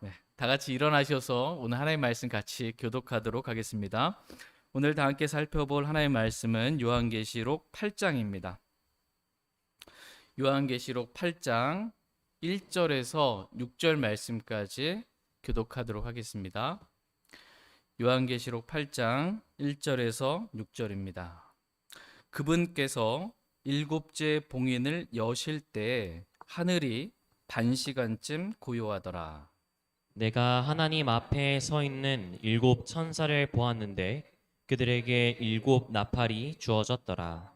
네, 다 같이 일어나셔서 오늘 하나님의 말씀 같이 교독하도록 하겠습니다. 오늘 다 함께 살펴볼 하나님의 말씀은 요한계시록 8장입니다. 요한계시록 8장 1절에서 6절 말씀까지 교독하도록 하겠습니다. 요한계시록 8장 1절에서 6절입니다. 그분께서 일곱째 봉인을 여실 때 하늘이 반시간쯤 고요하더라. 내가 하나님 앞에 서 있는 일곱 천사를 보았는데 그들에게 일곱 나팔이 주어졌더라.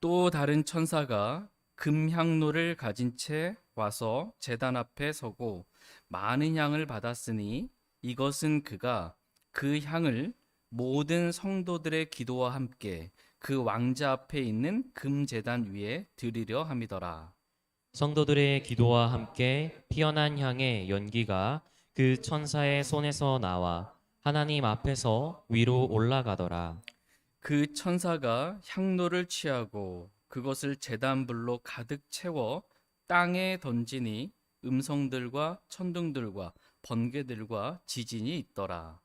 또 다른 천사가 금향로를 가진 채 와서 제단 앞에 서고 많은 향을 받았으니 이것은 그가 그 향을 모든 성도들의 기도와 함께 그 왕자 앞에 있는 금제단 위에 드리려 함이더라. 성도들의 기도와 함께 피어난 향의 연기가 그 천사의 손에서 나와 하나님 앞에서 위로 올라가더라. 그 천사가 향로를 취하고 그것을 제단불로 가득 채워 땅에 던지니 음성들과 천둥들과 번개들과 지진이 있더라.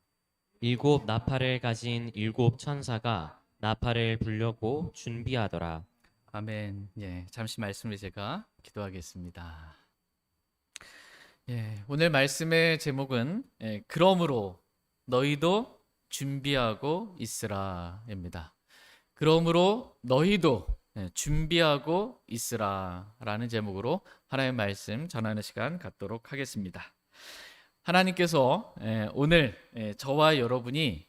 일곱 나팔을 가진 일곱 천사가 나팔을 불려고 준비하더라. 아멘. 예, 잠시 말씀을 제가 기도하겠습니다. 예, 오늘 말씀의 제목은 그러므로 너희도 준비하고 있으라입니다. 그러므로 너희도 준비하고 있으라라는 제목으로 하나님의 말씀 전하는 시간 갖도록 하겠습니다. 하나님께서 오늘 저와 여러분이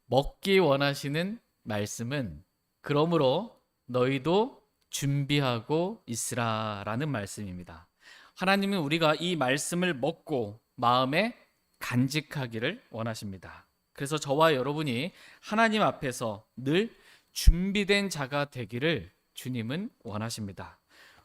먹기 원하시는 말씀은 그러므로 너희도 준비하고 있으라라는 말씀입니다. 하나님은 우리가 이 말씀을 먹고 마음에 간직하기를 원하십니다. 그래서 저와 여러분이 하나님 앞에서 늘 준비된 자가 되기를 주님은 원하십니다.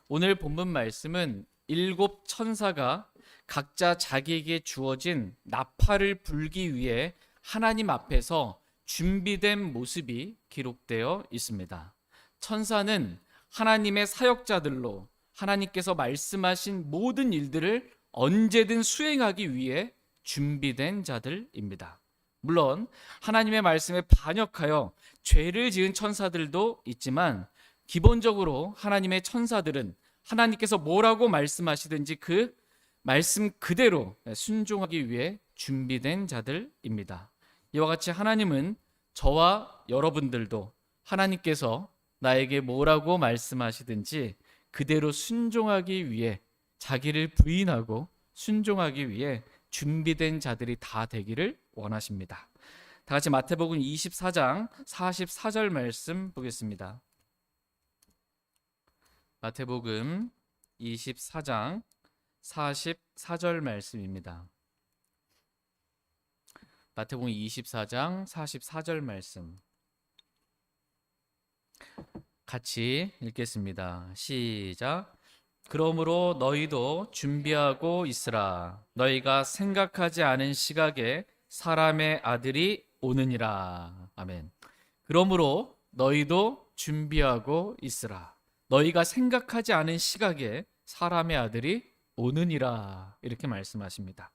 오늘 본문 말씀은 일곱 천사가 각자 자기에게 주어진 나팔을 불기 위해 하나님 앞에서 준비된 모습이 기록되어 있습니다. 천사는 하나님의 사역자들로 하나님께서 말씀하신 모든 일들을 언제든 수행하기 위해 준비된 자들입니다. 물론 하나님의 말씀에 반역하여 죄를 지은 천사들도 있지만 기본적으로 하나님의 천사들은 하나님께서 뭐라고 말씀하시든지 그 말씀 그대로 순종하기 위해 준비된 자들입니다. 이와 같이 하나님은 저와 여러분들도 하나님께서 나에게 뭐라고 말씀하시든지 그대로 순종하기 위해 자기를 부인하고 순종하기 위해 준비된 자들이 다 되기를 원하십니다. 다 같이 마태복음 24장 44절 말씀 보겠습니다. 마태복음 24장 44절 말씀입니다. 마태복음 24장 44절 말씀 같이 읽겠습니다. 시작. 그러므로 너희도 준비하고 있으라. 너희가 생각하지 않은 시각에 사람의 아들이 오느니라. 아멘. 그러므로 너희도 준비하고 있으라. 너희가 생각하지 않은 시각에 사람의 아들이 오느니라. 이렇게 말씀하십니다.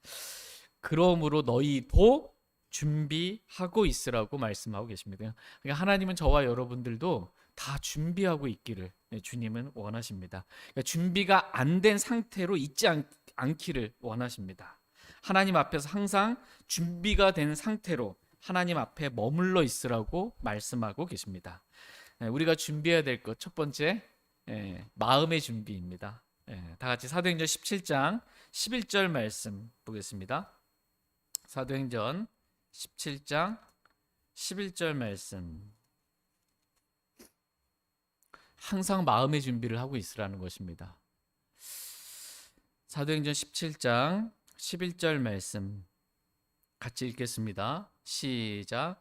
그러므로 너희도 준비하고 있으라고 말씀하고 계십니다. 그러니까 하나님은 저와 여러분들도 다 준비하고 있기를 주님은 원하십니다. 그러니까 준비가 안 된 상태로 있지 않기를 원하십니다. 하나님 앞에서 항상 준비가 된 상태로 하나님 앞에 머물러 있으라고 말씀하고 계십니다. 우리가 준비해야 될 것 첫 번째 마음의 준비입니다. 다 같이 사도행전 17장 11절 말씀 보겠습니다. 사도행전 17장 11절 말씀. 항상 마음의 준비를 하고 있으라는 것입니다. 사도행전 17장 11절 말씀 같이 읽겠습니다. 시작.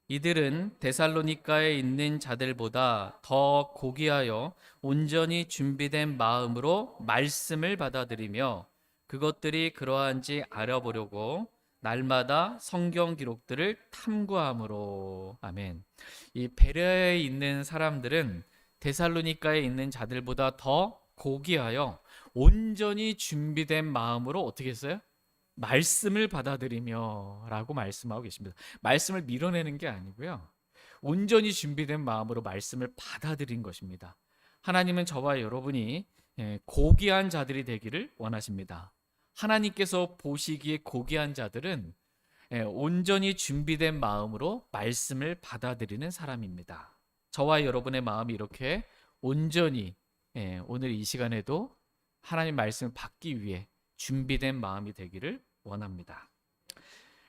이들은 데살로니가에 있는 자들보다 더 고귀하여 온전히 준비된 마음으로 말씀을 받아들이며 그것들이 그러한지 알아보려고 날마다 성경 기록들을 탐구함으로. 아멘. 이 베레아에 있는 사람들은 데살로니가에 있는 자들보다 더 고귀하여 온전히 준비된 마음으로 어떻게 했어요? 말씀을 받아들이며 라고 말씀하고 계십니다. 말씀을 밀어내는 게 아니고요. 온전히 준비된 마음으로 말씀을 받아들인 것입니다. 하나님은 저와 여러분이 고귀한 자들이 되기를 원하십니다. 하나님께서 보시기에 고귀한 자들은 온전히 준비된 마음으로 말씀을 받아들이는 사람입니다. 저와 여러분의 마음이 이렇게 온전히 오늘 이 시간에도 하나님 말씀을 받기 위해 준비된 마음이 되기를 원합니다.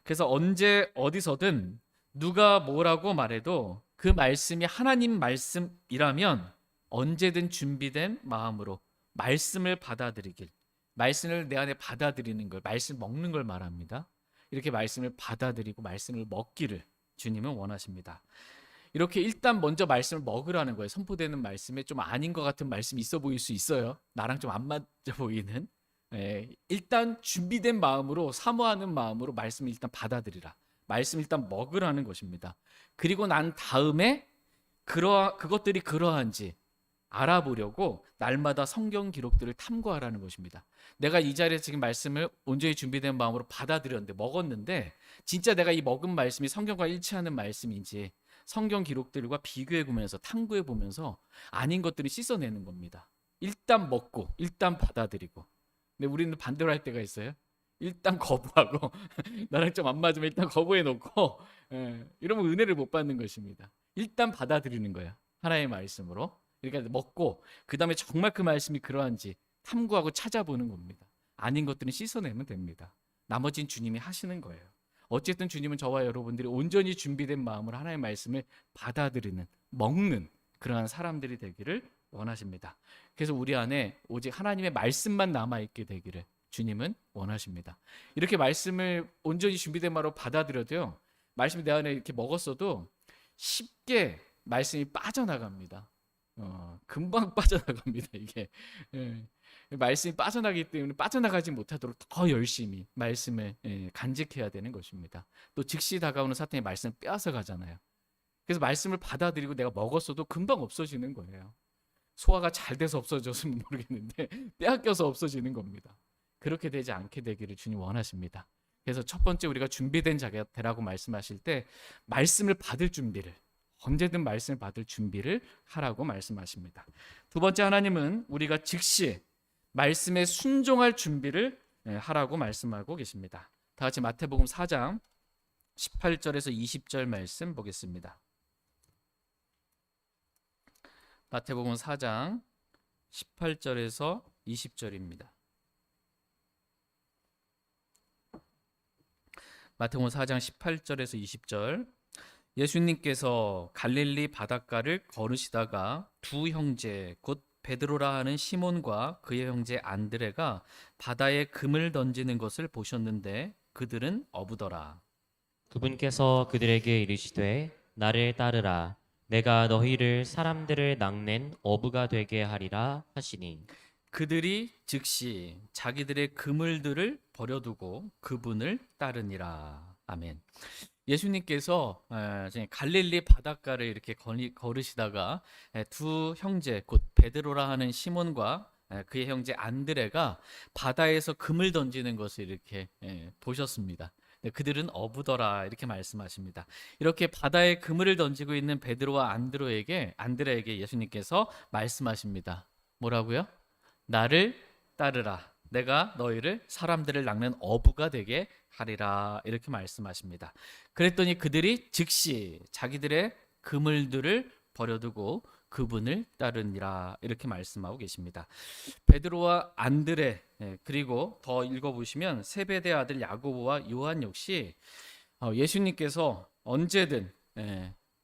그래서 언제 어디서든 누가 뭐라고 말해도 그 말씀이 하나님 말씀이라면 언제든 준비된 마음으로 말씀을 받아들이길, 말씀을 내 안에 받아들이는 걸, 말씀 먹는 걸 말합니다. 이렇게 말씀을 받아들이고 말씀을 먹기를 주님은 원하십니다. 이렇게 일단 먼저 말씀을 먹으라는 거예요. 선포되는 말씀에 좀 아닌 것 같은 말씀이 있어 보일 수 있어요. 나랑 좀 안 맞아 보이는. 일단 준비된 마음으로, 사모하는 마음으로 말씀을 일단 받아들이라. 말씀을 일단 먹으라는 것입니다. 그리고 난 다음에 그것들이 그러한지 알아보려고 날마다 성경 기록들을 탐구하라는 것입니다. 내가 이 자리에서 지금 말씀을 온전히 준비된 마음으로 받아들였는데, 먹었는데 진짜 내가 이 먹은 말씀이 성경과 일치하는 말씀인지 성경 기록들과 비교해 보면서, 탐구해 보면서 아닌 것들을 씻어내는 겁니다. 일단 먹고 일단 받아들이고. 근데 우리는 반대로 할 때가 있어요. 일단 거부하고 나랑 좀 안 맞으면 일단 거부해 놓고, 이러면 은혜를 못 받는 것입니다. 일단 받아들이는 거야, 하나님의 말씀으로. 그러니까 먹고 그 다음에 정말 그 말씀이 그러한지 탐구하고 찾아보는 겁니다. 아닌 것들은 씻어내면 됩니다. 나머지는 주님이 하시는 거예요. 어쨌든 주님은 저와 여러분들이 온전히 준비된 마음으로 하나님의 말씀을 받아들이는, 먹는 그러한 사람들이 되기를 원하십니다. 그래서 우리 안에 오직 하나님의 말씀만 남아있게 되기를 주님은 원하십니다. 이렇게 말씀을 온전히 준비된 마음으로 받아들여도요, 말씀이 내 안에 이렇게 먹었어도 쉽게 말씀이 빠져나갑니다. 금방 빠져나갑니다. 이게 말씀이 빠져나가기 때문에 빠져나가지 못하도록 더 열심히 말씀을 간직해야 되는 것입니다. 또 즉시 다가오는 사탄의 말씀을 빼앗아 가잖아요. 그래서 말씀을 받아들이고 내가 먹었어도 금방 없어지는 거예요. 소화가 잘 돼서 없어졌으면 모르겠는데 빼앗겨서 없어지는 겁니다. 그렇게 되지 않게 되기를 주님 원하십니다. 그래서 첫 번째, 우리가 준비된 자가 되라고 말씀하실 때 말씀을 받을 준비를, 언제든 말씀을 받을 준비를 하라고 말씀하십니다. 두 번째, 하나님은 우리가 즉시 말씀에 순종할 준비를 하라고 말씀하고 계십니다. 다 같이 마태복음 4장 18절에서 20절 말씀 보겠습니다. 마태복음 4장 18절에서 20절입니다. 마태복음 4장 18절에서 20절. 예수님께서 갈릴리 바닷가를 걸으시다가 두 형제, 곧 베드로라 하는 시몬과 그의 형제 안드레가 바다에 금을 던지는 것을 보셨는데 그들은 어부더라. 그분께서 그들에게 이르시되 나를 따르라. 내가 너희를 사람들을 낚는 어부가 되게 하리라 하시니. 그들이 즉시 자기들의 그물들을 버려두고 그분을 따르니라. 아멘. 예수님께서 갈릴리 바닷가를 이렇게 걸으시다가 두 형제, 곧 베드로라 하는 시몬과 그의 형제 안드레가 바다에서 금을 던지는 것을 이렇게 보셨습니다. 그들은 어부더라, 이렇게 말씀하십니다. 이렇게 바다에 그물을 던지고 있는 베드로와 안드레에게 예수님께서 말씀하십니다. 뭐라고요? 나를 따르라. 내가 너희를 사람들을 낚는 어부가 되게 하리라, 이렇게 말씀하십니다. 그랬더니 그들이 즉시 자기들의 그물들을 버려두고 그분을 따르니라, 이렇게 말씀하고 계십니다. 베드로와 안드레, 그리고 더 읽어보시면 세베대 아들 야고보와 요한 역시 예수님께서 언제든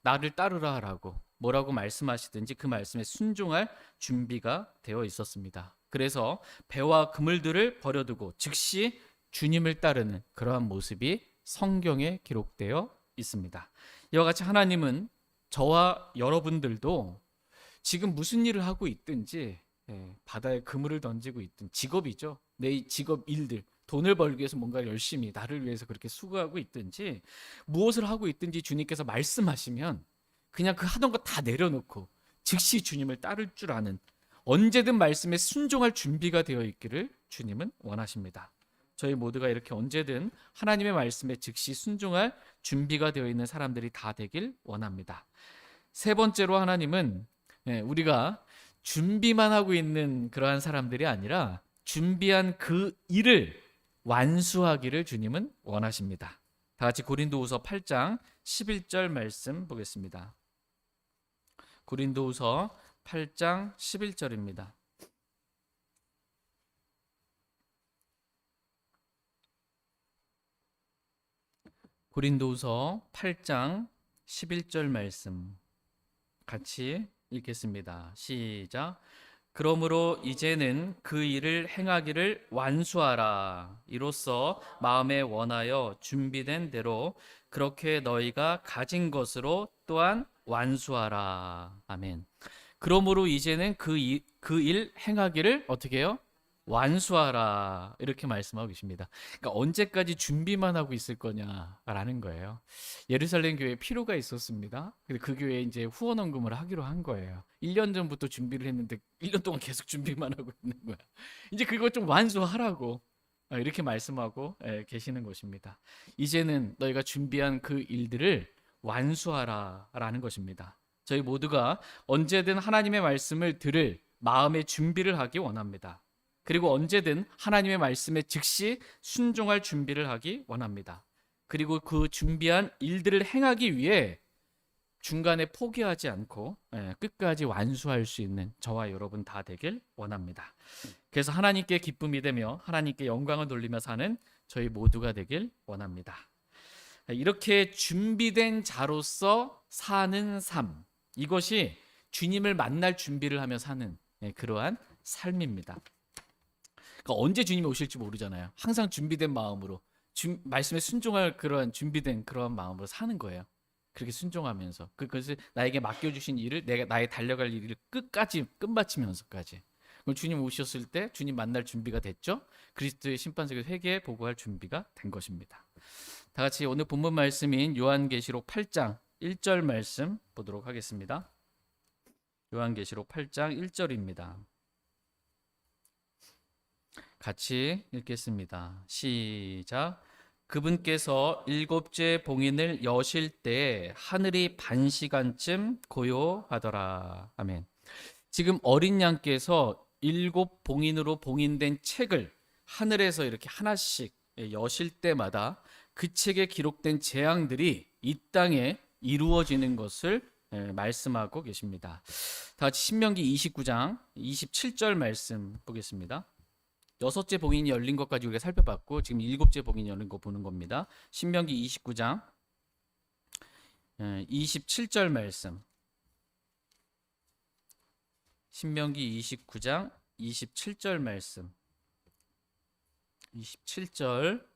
나를 따르라라고 뭐라고 말씀하시든지 그 말씀에 순종할 준비가 되어 있었습니다. 그래서 배와 그물들을 버려두고 즉시 주님을 따르는 그러한 모습이 성경에 기록되어 있습니다. 이와 같이 하나님은 저와 여러분들도 지금 무슨 일을 하고 있든지, 바다에 그물을 던지고 있든, 직업이죠. 내 직업 일들, 돈을 벌기 위해서 뭔가 열심히 나를 위해서 그렇게 수고하고 있든지, 무엇을 하고 있든지 주님께서 말씀하시면 그냥 그 하던 거 다 내려놓고 즉시 주님을 따를 줄 아는, 언제든 말씀에 순종할 준비가 되어 있기를 주님은 원하십니다. 저희 모두가 이렇게 언제든 하나님의 말씀에 즉시 순종할 준비가 되어 있는 사람들이 다 되길 원합니다. 세 번째로 하나님은 우리가 준비만 하고 있는 그러한 사람들이 아니라 준비한 그 일을 완수하기를 주님은 원하십니다. 다 같이 고린도후서 8장 11절 말씀 보겠습니다. 고린도후서 8장 11절입니다. 고린도후서 8장 11절 말씀 같이 읽겠습니다. 시작. 그러므로 이제는 그 일을 행하기를 완수하라. 이로써 마음에 원하여 준비된 대로 그렇게 너희가 가진 것으로 또한 완수하라. 아멘. 그러므로 이제는 그 일 행하기를 어떻게 해요? 완수하라. 이렇게 말씀하고 계십니다. 그러니까 언제까지 준비만 하고 있을 거냐라는 거예요. 예루살렘 교회에 필요가 있었습니다. 근데 그 교회에 이제 후원 헌금을 하기로 한 거예요. 1년 전부터 준비를 했는데 1년 동안 계속 준비만 하고 있는 거야. 이제 그거 좀 완수하라고 이렇게 말씀하고 계시는 것입니다. 이제는 너희가 준비한 그 일들을 완수하라라는 것입니다. 저희 모두가 언제든 하나님의 말씀을 들을 마음의 준비를 하기 원합니다. 그리고 언제든 하나님의 말씀에 즉시 순종할 준비를 하기 원합니다. 그리고 그 준비한 일들을 행하기 위해 중간에 포기하지 않고 끝까지 완수할 수 있는 저와 여러분 다 되길 원합니다. 그래서 하나님께 기쁨이 되며 하나님께 영광을 돌리며 사는 저희 모두가 되길 원합니다. 이렇게 준비된 자로서 사는 삶, 이것이 주님을 만날 준비를 하며 사는 그러한 삶입니다. 그러니까 언제 주님이 오실지 모르잖아요. 항상 준비된 마음으로 말씀에 순종할 그런 준비된 그런 마음으로 사는 거예요. 그렇게 순종하면서 그것을 나에게 맡겨주신 일을 내가 나의 달려갈 일을 끝까지 끝마치면서까지. 그럼 주님 오셨을 때 주님 만날 준비가 됐죠. 그리스도의 심판석에 회개에 보고할 준비가 된 것입니다. 다 같이 오늘 본문 말씀인 요한계시록 8장 1절 말씀 보도록 하겠습니다. 요한계시록 8장 1절입니다. 같이 읽겠습니다. 시작. 그분께서 일곱째 봉인을 여실 때 하늘이 반 시간쯤 고요하더라. 아멘. 지금 어린 양께서 일곱 봉인으로 봉인된 책을 하늘에서 이렇게 하나씩 여실 때마다 그 책에 기록된 재앙들이 이 땅에 이루어지는 것을 말씀하고 계십니다. 다 같이 신명기 29장 27절 말씀 보겠습니다. 여섯째 봉인이 열린 것까지 우리가 살펴봤고 지금 일곱째 봉인이 열린 거 보는 겁니다. 신명기 29장 27절 말씀. 신명기 29장 27절 말씀. 27절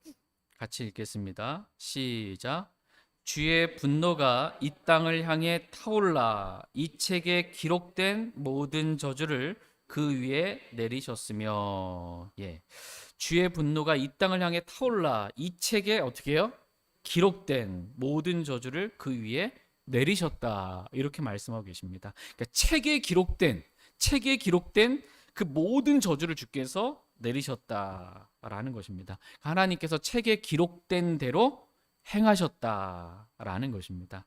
같이 읽겠습니다. 시작. 주의 분노가 이 땅을 향해 타올라 이 책에 기록된 모든 저주를 그 위에 내리셨으며, 주의 분노가 이 땅을 향해 타올라 이 책에 어떻게 해요? 기록된 모든 저주를 그 위에 내리셨다. 이렇게 말씀하고 계십니다. 그러니까 책에 기록된 그 모든 저주를 주께서 내리셨다라는 것입니다. 하나님께서 책에 기록된 대로 행하셨다라는 것입니다.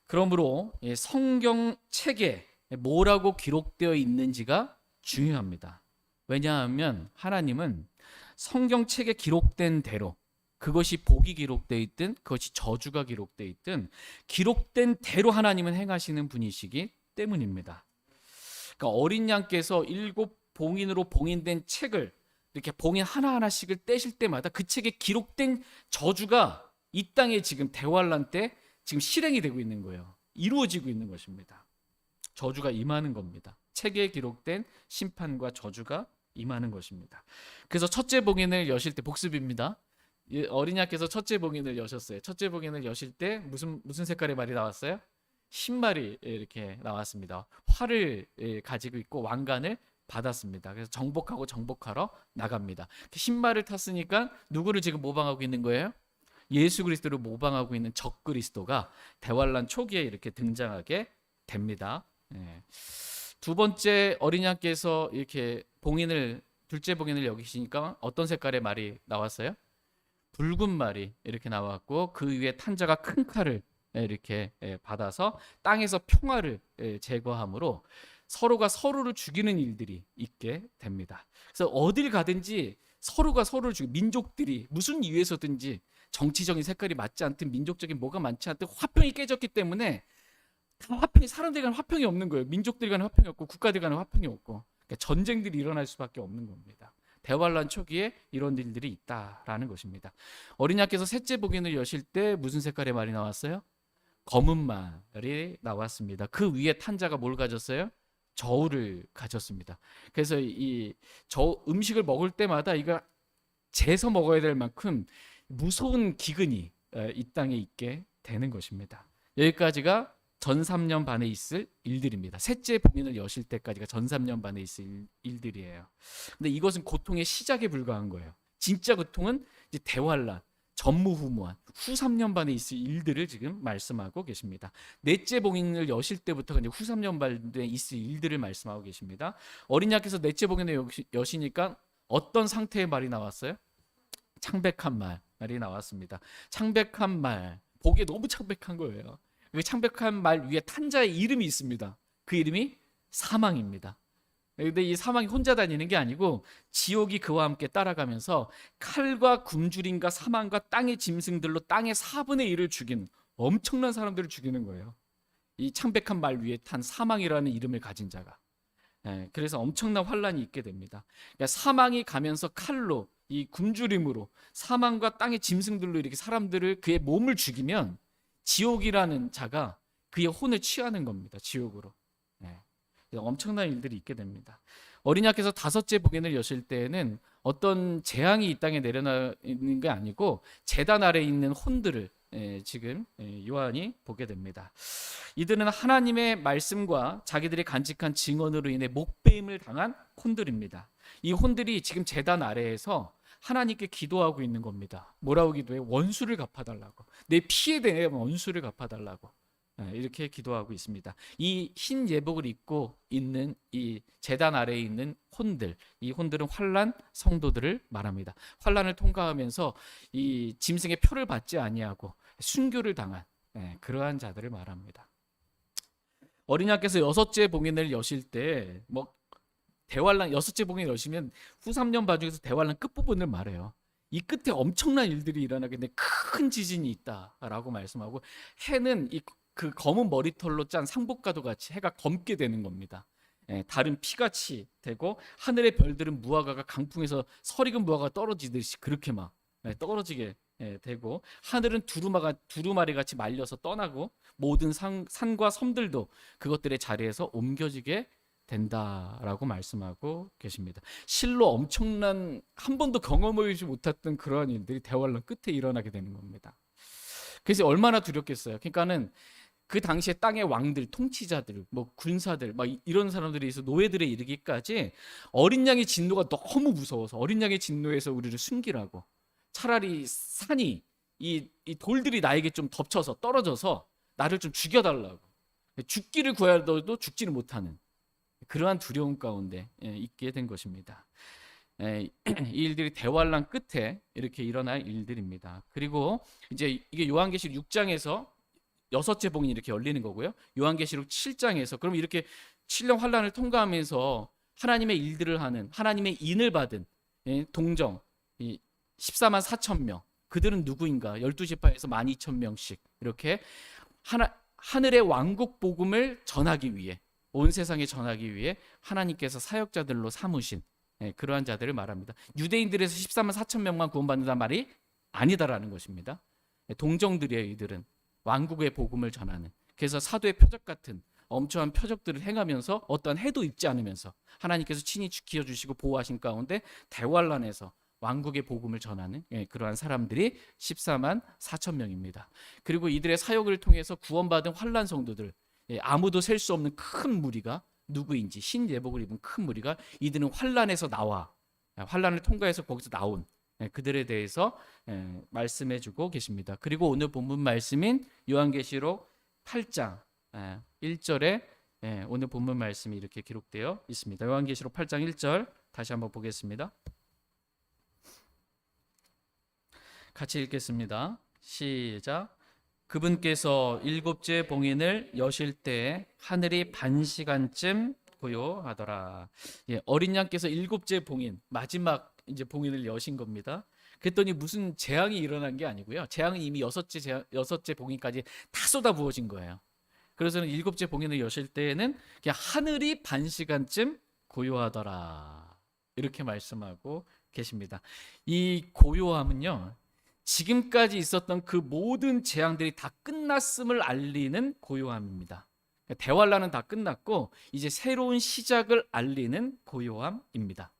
그러므로 성경 책에 뭐라고 기록되어 있는지가 중요합니다. 왜냐하면 하나님은 성경책에 기록된 대로 그것이 복이 기록되어 있든 그것이 저주가 기록되어 있든 기록된 대로 하나님은 행하시는 분이시기 때문입니다. 그러니까 어린 양께서 일곱 봉인으로 봉인된 책을 이렇게 봉인 하나하나씩을 떼실 때마다 그 책에 기록된 저주가 이 땅에 지금 대환란 때 지금 실행이 되고 있는 거예요. 이루어지고 있는 것입니다. 저주가 임하는 겁니다. 책에 기록된 심판과 저주가 임하는 것입니다. 그래서 첫째 봉인을 여실 때 복습입니다. 어린 양께서 첫째 봉인을 여셨어요. 첫째 봉인을 여실 때 무슨 색깔의 말이 나왔어요? 흰말이 이렇게 나왔습니다. 활을 가지고 있고 왕관을 받았습니다. 그래서 정복하러 나갑니다. 흰말을 탔으니까 누구를 지금 모방하고 있는 거예요? 예수 그리스도를 모방하고 있는 적그리스도가 대환란 초기에 이렇게 등장하게 됩니다. 두 번째 어린 양께서 이렇게 봉인을 둘째 봉인을 여기시니까 어떤 색깔의 말이 나왔어요? 붉은 말이 이렇게 나왔고 그 위에 탄자가 큰 칼을 이렇게 받아서 땅에서 평화를 제거함으로 서로가 서로를 죽이는 일들이 있게 됩니다. 그래서 어딜 가든지 서로가 서로를 죽이고 민족들이 무슨 이유에서든지 정치적인 색깔이 맞지 않든 민족적인 뭐가 많지 않든 화평이 깨졌기 때문에 다 화평이 사람들 간에 화평이 없는 거예요. 민족들 간에 화평이 없고 국가들 간에 화평이 없고 그러니까 전쟁들이 일어날 수밖에 없는 겁니다. 대환란 초기에 이런 일들이 있다라는 것입니다. 어린 양께서 셋째 복인을 여실 때 무슨 색깔의 말이 나왔어요? 검은 말이 나왔습니다. 그 위에 탄자가 뭘 가졌어요? 저울을 가졌습니다. 그래서 이 음식을 먹을 때마다 이거 재서 먹어야 될 만큼 무서운 기근이 이 땅에 있게 되는 것입니다. 여기까지가 전 3년 반에 있을 일들입니다. 셋째 복인을 여실 때까지가 전 3년 반에 있을 일들이에요. 근데 이것은 고통의 시작에 불과한 거예요. 진짜 고통은 이제 대환란, 전무후무한 후 3년 반에 있을 일들을 지금 말씀하고 계십니다. 넷째 복인을 여실 때부터가 이제 후 3년 반에 있을 일들을 말씀하고 계십니다. 어린 양께서 넷째 복인을 여시니까 어떤 상태의 말이 나왔어요? 창백한 말이 나왔습니다. 창백한 말, 보기에 너무 창백한 거예요. 그 창백한 말 위에 탄자의 이름이 있습니다. 그 이름이 사망입니다. 근데 이 사망이 혼자 다니는 게 아니고 지옥이 그와 함께 따라가면서 칼과 굶주림과 사망과 땅의 짐승들로 땅의 4분의 1을 죽인 엄청난 사람들을 죽이는 거예요. 이 창백한 말 위에 탄 사망이라는 이름을 가진 자가. 그래서 엄청난 환란이 있게 됩니다. 그러니까 사망이 가면서 칼로 이 굶주림으로 사망과 땅의 짐승들로 이렇게 사람들을 그의 몸을 죽이면 지옥이라는 자가 그의 혼을 취하는 겁니다. 지옥으로. 엄청난 일들이 있게 됩니다. 어린 양께서 다섯째 복인을 여실 때에는 어떤 재앙이 이 땅에 내려나는 게 아니고 제단 아래에 있는 혼들을 지금 요한이 보게 됩니다. 이들은 하나님의 말씀과 자기들이 간직한 증언으로 인해 목배임을 당한 혼들입니다. 이 혼들이 지금 제단 아래에서 하나님께 기도하고 있는 겁니다. 뭐라고 기도해요? 원수를 갚아달라고. 내 피에 대한 원수를 갚아달라고. 이렇게 기도하고 있습니다. 이 흰 예복을 입고 있는 이 제단 아래에 있는 혼들, 이 혼들은 환란 성도들을 말합니다. 환란을 통과하면서 이 짐승의 표를 받지 아니하고 순교를 당한 그러한 자들을 말합니다. 어린 양께서 여섯째 봉인을 여실 때 대환란 여섯째 봉인을 여시면 후 3년 반 중에서 대환란 끝부분을 말해요. 이 끝에 엄청난 일들이 일어나겠는데 큰 지진이 있다라고 말씀하고 해는 그 검은 머리털로 짠 상복과도 같이 해가 검게 되는 겁니다. 달은 피같이 되고 하늘의 별들은 무화과가 강풍에서 설익은 무화과가 떨어지듯이 그렇게 막 떨어지게 되고 하늘은 두루마리 같이 말려서 떠나고 모든 산과 섬들도 그것들의 자리에서 옮겨지게 된다라고 말씀하고 계십니다. 실로 엄청난 한 번도 경험하지 못했던 그러한 일들이 대환란 끝에 일어나게 되는 겁니다. 그래서 얼마나 두렵겠어요. 그러니까는 그 당시에 땅의 왕들, 통치자들, 군사들, 이런 사람들이 있어 노예들에 이르기까지 어린 양의 진노가 너무 무서워서 어린 양의 진노에서 우리를 숨기라고 차라리 산이 이 돌들이 나에게 좀 덮쳐서 떨어져서 나를 좀 죽여달라고 죽기를 구하여도 죽지를 못하는 그러한 두려움 가운데 있게 된 것입니다. 이 일들이 대환란 끝에 이렇게 일어날 일들입니다. 그리고 이제 이게 요한계시록 6장에서 여섯째 봉인이 이렇게 열리는 거고요. 요한계시록 7장에서 그럼 이렇게 7년 환란을 통과하면서 하나님의 일들을 하는 하나님의 인을 받은 동정 14만 4천 명 그들은 누구인가? 12지파에서 12,000명씩 이렇게 하늘의 왕국 복음을 전하기 위해 온 세상에 전하기 위해 하나님께서 사역자들로 삼으신 그러한 자들을 말합니다. 유대인들에서 14만 4천 명만 구원받는다는 말이 아니다라는 것입니다. 동정들이에요. 이들은 왕국의 복음을 전하는 그래서 사도의 표적 같은 엄청난 표적들을 행하면서 어떠한 해도 입지 않으면서 하나님께서 친히 지켜주시고 보호하신 가운데 대환란에서 왕국의 복음을 전하는 그러한 사람들이 14만 4천 명입니다. 그리고 이들의 사역을 통해서 구원받은 환란 성도들 아무도 셀 수 없는 큰 무리가 누구인지 흰 예복을 입은 큰 무리가 이들은 환란에서 나와 환란을 통과해서 거기서 나온 그들에 대해서 말씀해주고 계십니다. 그리고 오늘 본문 말씀인 요한계시록 8장 1절에 오늘 본문 말씀이 이렇게 기록되어 있습니다. 요한계시록 8장 1절 다시 한번 보겠습니다. 같이 읽겠습니다. 시작. 그분께서 일곱째 봉인을 여실 때 하늘이 반 시간쯤 고요하더라. 예, 어린 양께서 일곱째 봉인, 마지막 이제 봉인을 여신 겁니다. 그랬더니 무슨 재앙이 일어난 게 아니고요. 재앙이 이미 여섯째 봉인까지 다 쏟아 부어진 거예요. 그래서는 일곱째 봉인을 여실 때에는 그냥 하늘이 반 시간쯤 고요하더라. 이렇게 말씀하고 계십니다. 이 고요함은요, 지금까지 있었던 그 모든 재앙들이 다 끝났음을 알리는 고요함입니다. 대환란은 다 끝났고 이제 새로운 시작을 알리는 고요함입니다.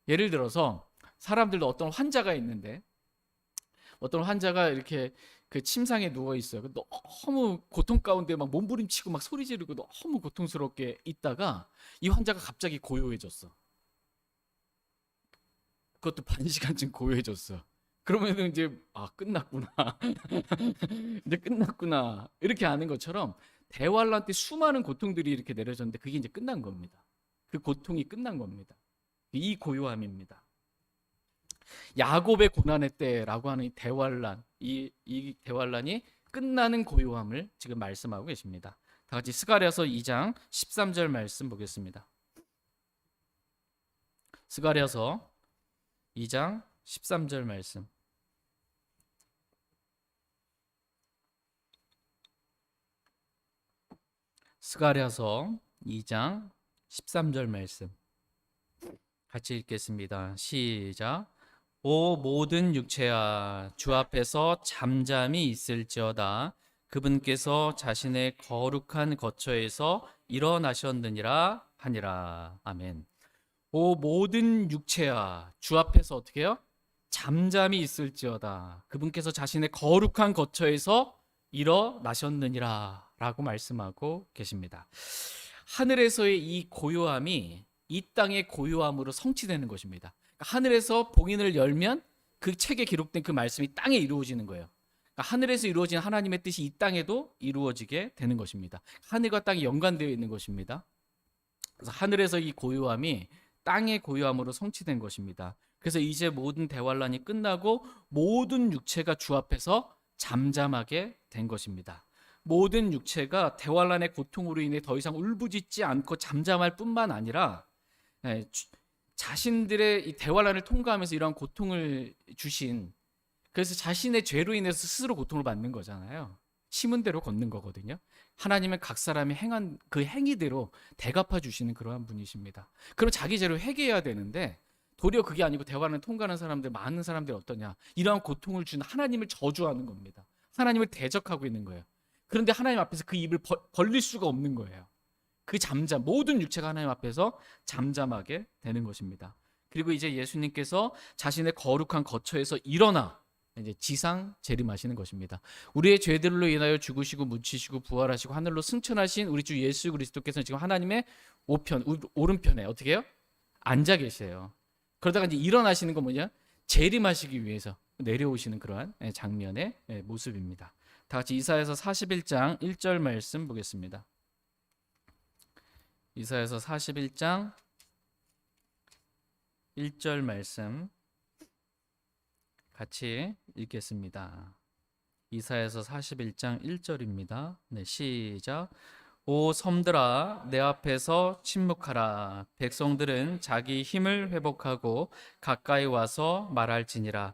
예를 들어서 사람들도 어떤 환자가 있는데, 어떤 환자가 이렇게 그 침상에 누워 있어요. 너무 고통 가운데 막 몸부림치고 막 소리 지르고 너무 고통스럽게 있다가 이 환자가 갑자기 고요해졌어. 그것도 반 시간쯤 고요해졌어. 그러면은 이제 끝났구나. 이제 끝났구나. 이렇게 아는 것처럼 대환란 때 수많은 고통들이 이렇게 내려졌는데 그게 이제 끝난 겁니다. 그 고통이 끝난 겁니다. 이 고요함입니다. 야곱의 고난의 때라고 하는 이 대환란, 이 대환란이 끝나는 고요함을 지금 말씀하고 계십니다. 다 같이 스가랴서 2장 13절 말씀 보겠습니다. 스가랴서 2장 13절 말씀. 스가랴서 2장 13절 말씀 같이 읽겠습니다. 시작. 오 모든 육체야 주 앞에서 잠잠히 있을지어다. 그분께서 자신의 거룩한 거처에서 일어나셨느니라 하니라. 아멘. 오 모든 육체야 주 앞에서 어떻게 해요? 잠잠히 있을지어다. 그분께서 자신의 거룩한 거처에서 일어나셨느니라 라고 말씀하고 계십니다. 하늘에서의 이 고요함이 이 땅의 고요함으로 성취되는 것입니다. 하늘에서 봉인을 열면 그 책에 기록된 그 말씀이 땅에 이루어지는 거예요. 하늘에서 이루어진 하나님의 뜻이 이 땅에도 이루어지게 되는 것입니다. 하늘과 땅이 연관되어 있는 것입니다. 그래서 하늘에서 이 고요함이 땅의 고요함으로 성취된 것입니다. 그래서 이제 모든 대환란이 끝나고 모든 육체가 주 앞에서 잠잠하게 된 것입니다. 모든 육체가 대환란의 고통으로 인해 더 이상 울부짖지 않고 잠잠할 뿐만 아니라 자신들의 이 대환란을 통과하면서 이러한 고통을 주신, 그래서 자신의 죄로 인해서 스스로 고통을 받는 거잖아요. 심은 대로 걷는 거거든요. 하나님은 각 사람이 행한 그 행위대로 대갚아 주시는 그러한 분이십니다. 그럼 자기 죄로 회개해야 되는데 도리어 그게 아니고 대환란을 통과하는 사람들, 많은 사람들이 어떠냐, 이러한 고통을 주는 하나님을 저주하는 겁니다. 하나님을 대적하고 있는 거예요. 그런데 하나님 앞에서 그 입을 벌릴 수가 없는 거예요. 그 모든 육체가 하나님 앞에서 잠잠하게 되는 것입니다. 그리고 이제 예수님께서 자신의 거룩한 거처에서 일어나 이제 지상 재림하시는 것입니다. 우리의 죄들로 인하여 죽으시고 묻히시고 부활하시고 하늘로 승천하신 우리 주 예수 그리스도께서는 지금 하나님의 오른편에 어떻게 해요? 앉아 계세요. 그러다가 이제 일어나시는 건 뭐냐? 재림하시기 위해서 내려오시는 그러한 장면의 모습입니다. 다 같이 이사야서 41장 1절 말씀 보겠습니다. 이사야서 41장 1절 말씀 같이 읽겠습니다. 이사야서 41장 1절입니다. 네, 시작. 오 섬들아 내 앞에서 침묵하라. 백성들은 자기 힘을 회복하고 가까이 와서 말할지니라.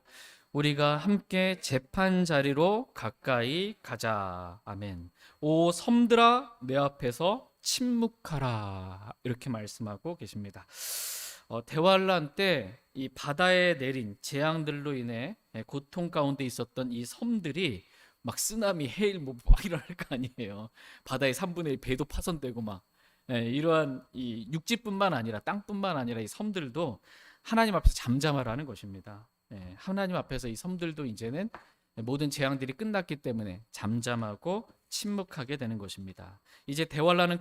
우리가 함께 재판 자리로 가까이 가자. 아멘. 오 섬들아 내 앞에서 침묵하라. 이렇게 말씀하고 계십니다. 대환란 때 이 바다에 내린 재앙들로 인해 고통 가운데 있었던 이 섬들이 막 쓰나미, 해일 막 이럴 거 아니에요. 바다의 3분의 1 배도 파손되고 막 이러한 이 육지뿐만 아니라 땅뿐만 아니라 이 섬들도 하나님 앞에서 잠잠하라는 것입니다. 하나님 앞에서 이 섬들도 이제는 모든 재앙들이 끝났기 때문에 잠잠하고 침묵하게 되는 것입니다. 이제 대환란은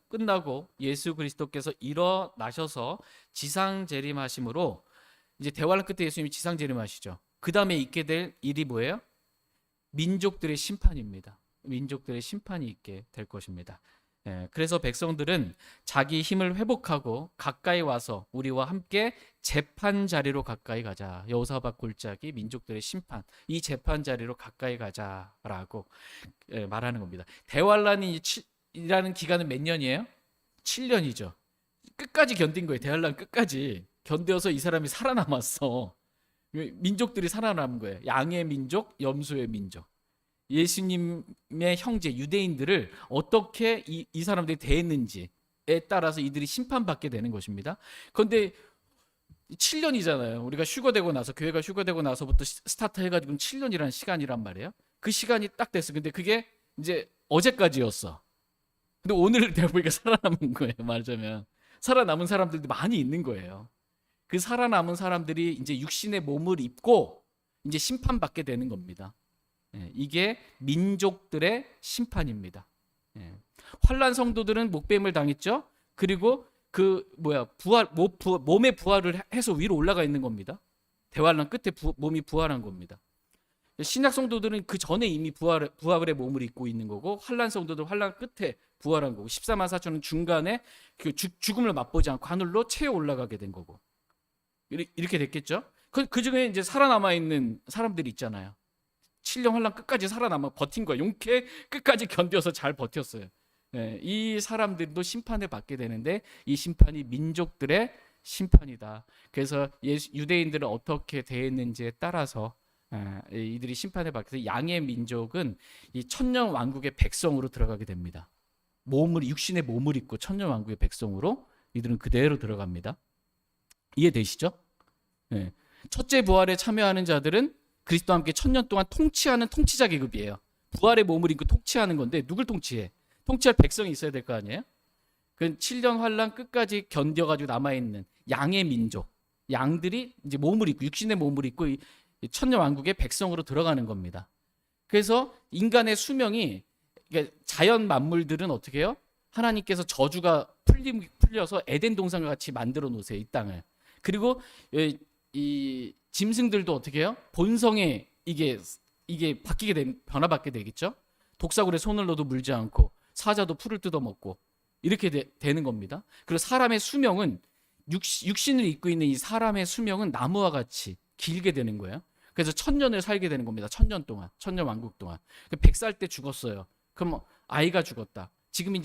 끝나고 예수 그리스도께서 일어나셔서 지상 재림하심으로 이제 대환란 끝에 예수님이 지상 재림하시죠. 그 다음에 있게 될 일이 뭐예요? 민족들의 심판입니다. 민족들의 심판이 있게 될 것입니다. 그래서 백성들은 자기 힘을 회복하고 가까이 와서 우리와 함께 재판 자리로 가까이 가자. 여호사밧 골짜기 민족들의 심판, 이 재판 자리로 가까이 가자라고 말하는 겁니다. 대환란이라는 기간은 몇 년이에요? 7년이죠. 끝까지 견딘 거예요. 대환란 끝까지 견뎌서 이 사람이 살아남았어. 민족들이 살아남은 거예요. 양의 민족, 염소의 민족. 예수님의 형제 유대인들을 어떻게 이 사람들이 대했는지에 따라서 이들이 심판받게 되는 것입니다. 그런데 7년이잖아요. 우리가 휴거되고 나서, 교회가 휴거되고 나서부터 스타트 해가지고 7년이라는 시간이란 말이에요. 그 시간이 딱 됐어. 근데 그게 이제 어제까지였어. 근데 오늘 되어보니까 살아남은 거예요. 말하자면 살아남은 사람들도 많이 있는 거예요. 그 살아남은 사람들이 이제 육신의 몸을 입고 이제 심판받게 되는 겁니다. 이게 민족들의 심판입니다. 환난 성도들은 목뱀을 당했죠. 그리고 몸의 부활을 해서 위로 올라가 있는 겁니다. 대환란 끝에 몸이 부활한 겁니다. 신약 성도들은 그 전에 이미 부활의 몸을 입고 있는 거고, 환난 성도들 환난 끝에 부활한 거고, 14만 4천은 중간에 그 죽음을 맛보지 않고 하늘로 채워 올라가게 된 거고, 이렇게 됐겠죠. 그 중에 이제 살아남아 있는 사람들이 있잖아요. 7년 환란 끝까지 살아남아 버틴 거예요. 용케 끝까지 견뎌서 잘 버텼어요. 이 사람들도 심판을 받게 되는데, 이 심판이 민족들의 심판이다. 그래서 유대인들은 어떻게 대했는지에 따라서 이들이 심판을 받게 돼서 양의 민족은 이 천년 왕국의 백성으로 들어가게 됩니다. 육신의 몸을 입고 천년 왕국의 백성으로 이들은 그대로 들어갑니다. 이해되시죠? 첫째 부활에 참여하는 자들은 그리스도와 함께 천년 동안 통치하는 통치자 계급이에요. 부활의 몸을 입고 통치하는 건데, 누굴 통치해? 통치할 백성이 있어야 될 거 아니에요? 그 7년 환란 끝까지 견뎌가지고 남아있는 양의 민족, 양들이 이제 몸을 입고, 육신의 몸을 입고 이 천년 왕국의 백성으로 들어가는 겁니다. 그래서 인간의 수명이, 자연 만물들은 어떻게 해요? 하나님께서 저주가 풀려서 에덴 동산과 같이 만들어 놓으세요, 이 땅을. 그리고 이 짐승들도 어떻게 해요? 본성에 이게 변화받게 되겠죠. 독사굴에 손을 넣어도 물지 않고, 사자도 풀을 뜯어먹고, 이렇게 되는 겁니다. 그리고 사람의 수명은, 육신을 입고 있는 이 사람의 수명은 나무와 같이 길게 되는 거예요. 그래서 1000년을 살게 되는 겁니다. 1000년 동안, 천년 왕국 동안. 100살 때 죽었어요. 그럼 아이가 죽었다. 지금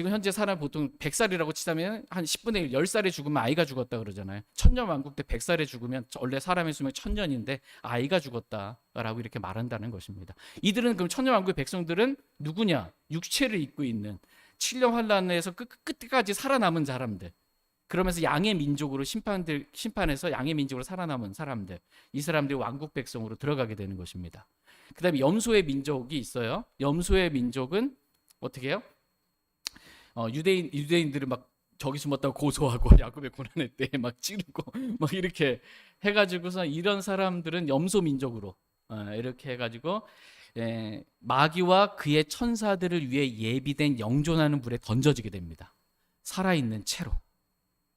현재 사람 보통 100살이라고 치자면 한 10분의 1, 10살에 죽으면 아이가 죽었다 그러잖아요. 천년 왕국 때 100살에 죽으면 원래 사람의 수명이 1000년인데 아이가 죽었다라고 이렇게 말한다는 것입니다. 이들은, 그럼 천년 왕국의 백성들은 누구냐? 육체를 입고 있는 7년 환란에서 끝까지 살아남은 사람들. 그러면서 양의 민족으로 심판해서 양의 민족으로 살아남은 사람들. 이 사람들이 왕국 백성으로 들어가게 되는 것입니다. 그다음에 염소의 민족이 있어요. 염소의 민족은 어떻게 해요? 유대인들을 막 저기 숨었다고 고소하고 야곱의 고난의 때에 막 찌르고 막 이렇게 해가지고서, 이런 사람들은 염소 민족으로 이렇게 해가지고 마귀와 그의 천사들을 위해 예비된 영존하는 불에 던져지게 됩니다. 살아있는 채로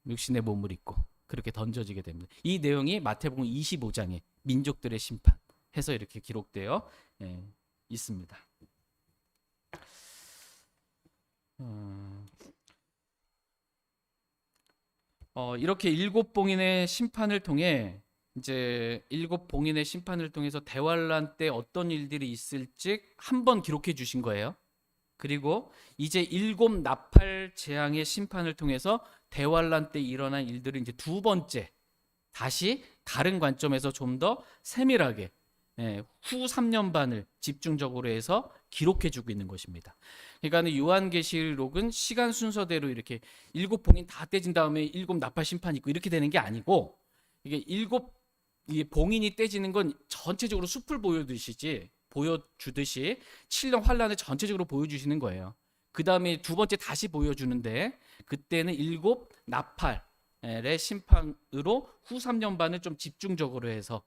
육신의 몸을 입고 그렇게 던져지게 됩니다. 이 내용이 마태복음 25장에 민족들의 심판 해서 이렇게 기록되어 있습니다. 이렇게 7봉인의 심판을 통해, 이제 7봉인의 심판을 통해서 대환란 때 어떤 일들이 있을지 한번 기록해 주신 거예요. 그리고 이제 7 나팔 재앙의 심판을 통해서 대환란 때 일어난 일들을 이제 두 번째 다시 다른 관점에서 좀 더 세밀하게 후 3년 반을 집중적으로 해서 기록해 주고 있는 것입니다. 그러니까 요한계시록은 시간 순서대로 이렇게 7봉인 다 떼진 다음에 7 나팔 심판이 있고 이렇게 되는 게 아니고, 이게 7 봉인이 떼지는 건 전체적으로 숲을 보여주듯이 7년 환란을 전체적으로 보여주시는 거예요. 그 다음에 두 번째 다시 보여주는데, 그때는 7 나팔의 심판으로 후 3년 반을 좀 집중적으로 해서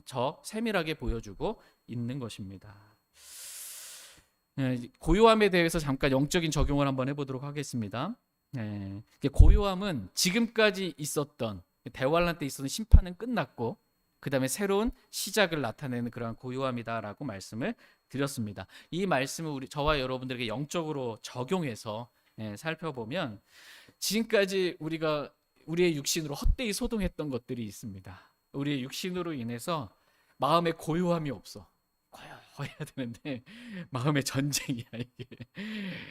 저 세밀하게 보여주고 있는 것입니다. 고요함에 대해서 잠깐 영적인 적용을 한번 해보도록 하겠습니다. 고요함은 지금까지 있었던 대환란 때 있었던 심판은 끝났고, 그 다음에 새로운 시작을 나타내는 그러한 고요함이다라고 말씀을 드렸습니다. 이 말씀을 저와 여러분들에게 영적으로 적용해서 살펴보면 지금까지 우리의 육신으로 헛되이 소동했던 것들이 있습니다. 우리의 육신으로 인해서 마음에 고요함이 없어. 고요해야 되는데 마음의 전쟁이야 이게.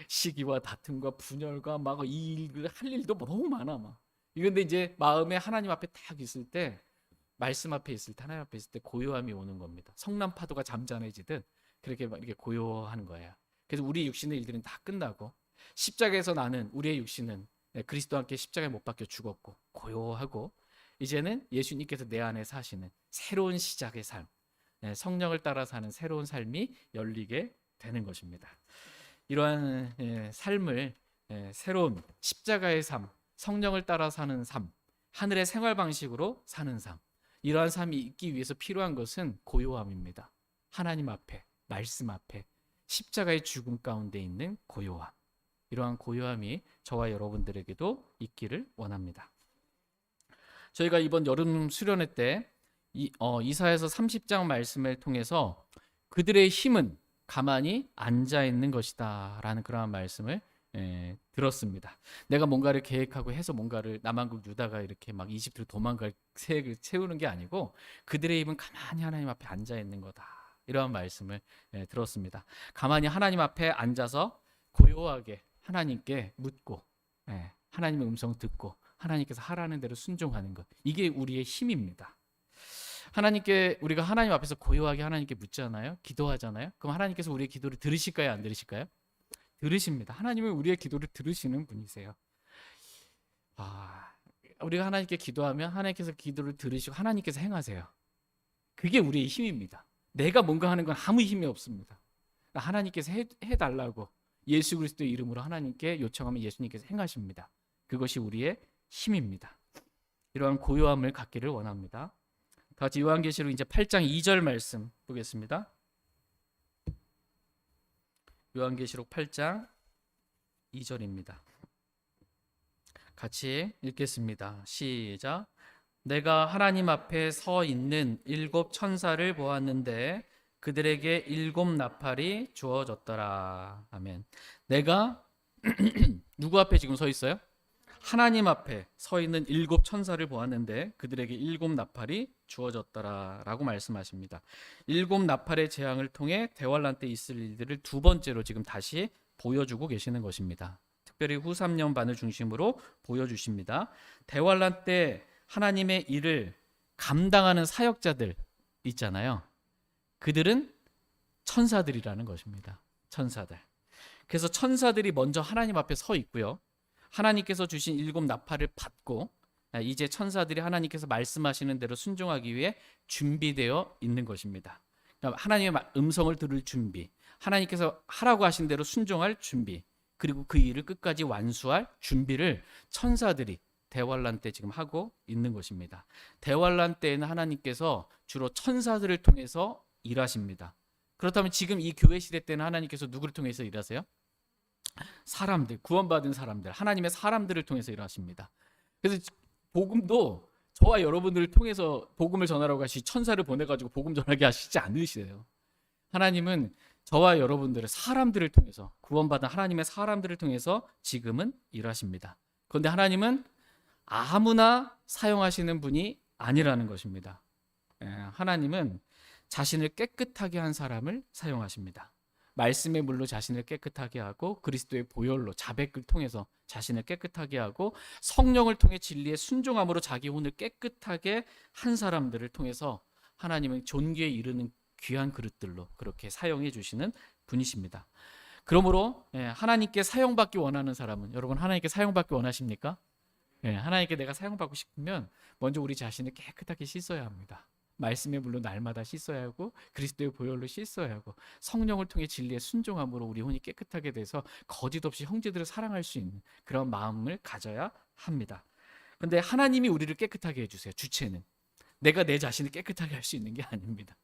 시기와 다툼과 분열과 막 이 일을 할 일도 너무 많아 막. 이건데 이제 마음에 하나님 앞에 딱 있을 때, 말씀 앞에 있을 때, 하나님 앞에 있을 때 고요함이 오는 겁니다. 성난 파도가 잠잠해지듯 그렇게 막 이렇게 고요한 거예요. 그래서 우리 육신의 일들은 다 끝나고 십자가에서 나는 우리의 육신은 그리스도와 함께 십자가에 못 박혀 죽었고 고요하고, 이제는 예수님께서 내 안에 사시는 새로운 시작의 삶, 성령을 따라 사는 새로운 삶이 열리게 되는 것입니다. 이러한 삶을, 새로운 십자가의 삶, 성령을 따라 사는 삶, 하늘의 생활 방식으로 사는 삶, 이러한 삶이 있기 위해서 필요한 것은 고요함입니다. 하나님 앞에, 말씀 앞에, 십자가의 죽음 가운데 있는 고요함, 이러한 고요함이 저와 여러분들에게도 있기를 원합니다. 저희가 이번 여름 수련회 때 이사야서 30장 말씀을 통해서 그들의 힘은 가만히 앉아 있는 것이다 라는 그러한 말씀을 들었습니다. 내가 뭔가를 계획하고 해서 뭔가를 남한국 유다가 이렇게 막 이집트로 도망갈 계획을 세우는 게 아니고 그들의 힘은 가만히 하나님 앞에 앉아 있는 거다, 이러한 말씀을 들었습니다. 가만히 하나님 앞에 앉아서 고요하게 하나님께 묻고 하나님의 음성 듣고 하나님께서 하라는 대로 순종하는 것, 이게 우리의 힘입니다. 하나님께, 우리가 하나님 앞에서 고요하게 하나님께 묻잖아요, 기도하잖아요. 그럼 하나님께서 우리의 기도를 들으실까요, 안 들으실까요? 들으십니다. 하나님은 우리의 기도를 들으시는 분이세요. 우리가 하나님께 기도하면 하나님께서 기도를 들으시고 하나님께서 행하세요. 그게 우리의 힘입니다. 내가 뭔가 하는 건 아무 힘이 없습니다. 하나님께서 해달라고 예수 그리스도의 이름으로 하나님께 요청하면 예수님께서 행하십니다. 그것이 우리의 힘입니다. 이러한 고요함을 갖기를 원합니다. 다 같이 요한계시록 이제 8장 2절 말씀 보겠습니다. 요한계시록 8장 2절입니다. 같이 읽겠습니다. 시작. 내가 하나님 앞에 서 있는 7 천사를 보았는데 그들에게 7 나팔이 주어졌더라. 아멘. 내가 누구 앞에 지금 서 있어요? 하나님 앞에 서 있는 7 천사를 보았는데 그들에게 7 나팔이 주어졌더라 라고 말씀하십니다. 7 나팔의 재앙을 통해 대환란 때 있을 일들을 두 번째로 지금 다시 보여주고 계시는 것입니다. 특별히 후 3년 반을 중심으로 보여주십니다. 대환란 때 하나님의 일을 감당하는 사역자들 있잖아요. 그들은 천사들이라는 것입니다. 천사들. 그래서 천사들이 먼저 하나님 앞에 서 있고요. 하나님께서 주신 7 나팔을 받고 이제 천사들이 하나님께서 말씀하시는 대로 순종하기 위해 준비되어 있는 것입니다. 그러니까 하나님의 음성을 들을 준비, 하나님께서 하라고 하신 대로 순종할 준비, 그리고 그 일을 끝까지 완수할 준비를 천사들이 대환란 때 지금 하고 있는 것입니다. 대환란 때에는 하나님께서 주로 천사들을 통해서 일하십니다. 그렇다면 지금 이 교회 시대 때는 하나님께서 누구를 통해서 일하세요? 사람들, 구원받은 사람들, 하나님의 사람들을 통해서 일하십니다. 그래서 복음도 저와 여러분들을 통해서 복음을 전하라고 하시 천사를 보내가지고 복음 전하게 하시지 않으세요. 하나님은 저와 여러분들을 사람들을 통해서, 구원받은 하나님의 사람들을 통해서 지금은 일하십니다. 그런데 하나님은 아무나 사용하시는 분이 아니라는 것입니다. 하나님은 자신을 깨끗하게 한 사람을 사용하십니다. 말씀의 물로 자신을 깨끗하게 하고 그리스도의 보혈로 자백을 통해서 자신을 깨끗하게 하고 성령을 통해 진리의 순종함으로 자기 혼을 깨끗하게 한 사람들을 통해서 하나님은 존귀에 이르는 귀한 그릇들로 그렇게 사용해 주시는 분이십니다. 그러므로 하나님께 사용받기 원하는 사람은, 여러분 하나님께 사용받기 원하십니까? 하나님께 내가 사용받고 싶으면 먼저 우리 자신을 깨끗하게 씻어야 합니다. 말씀의 물로 날마다 씻어야 하고 그리스도의 보혈로 씻어야 하고 성령을 통해 진리의 순종함으로 우리 혼이 깨끗하게 돼서 거짓 없이 형제들을 사랑할 수 있는 그런 마음을 가져야 합니다. 그런데 하나님이 우리를 깨끗하게 해주세요. 주체는 내가 내 자신을 깨끗하게 할 수 있는 게 아닙니다.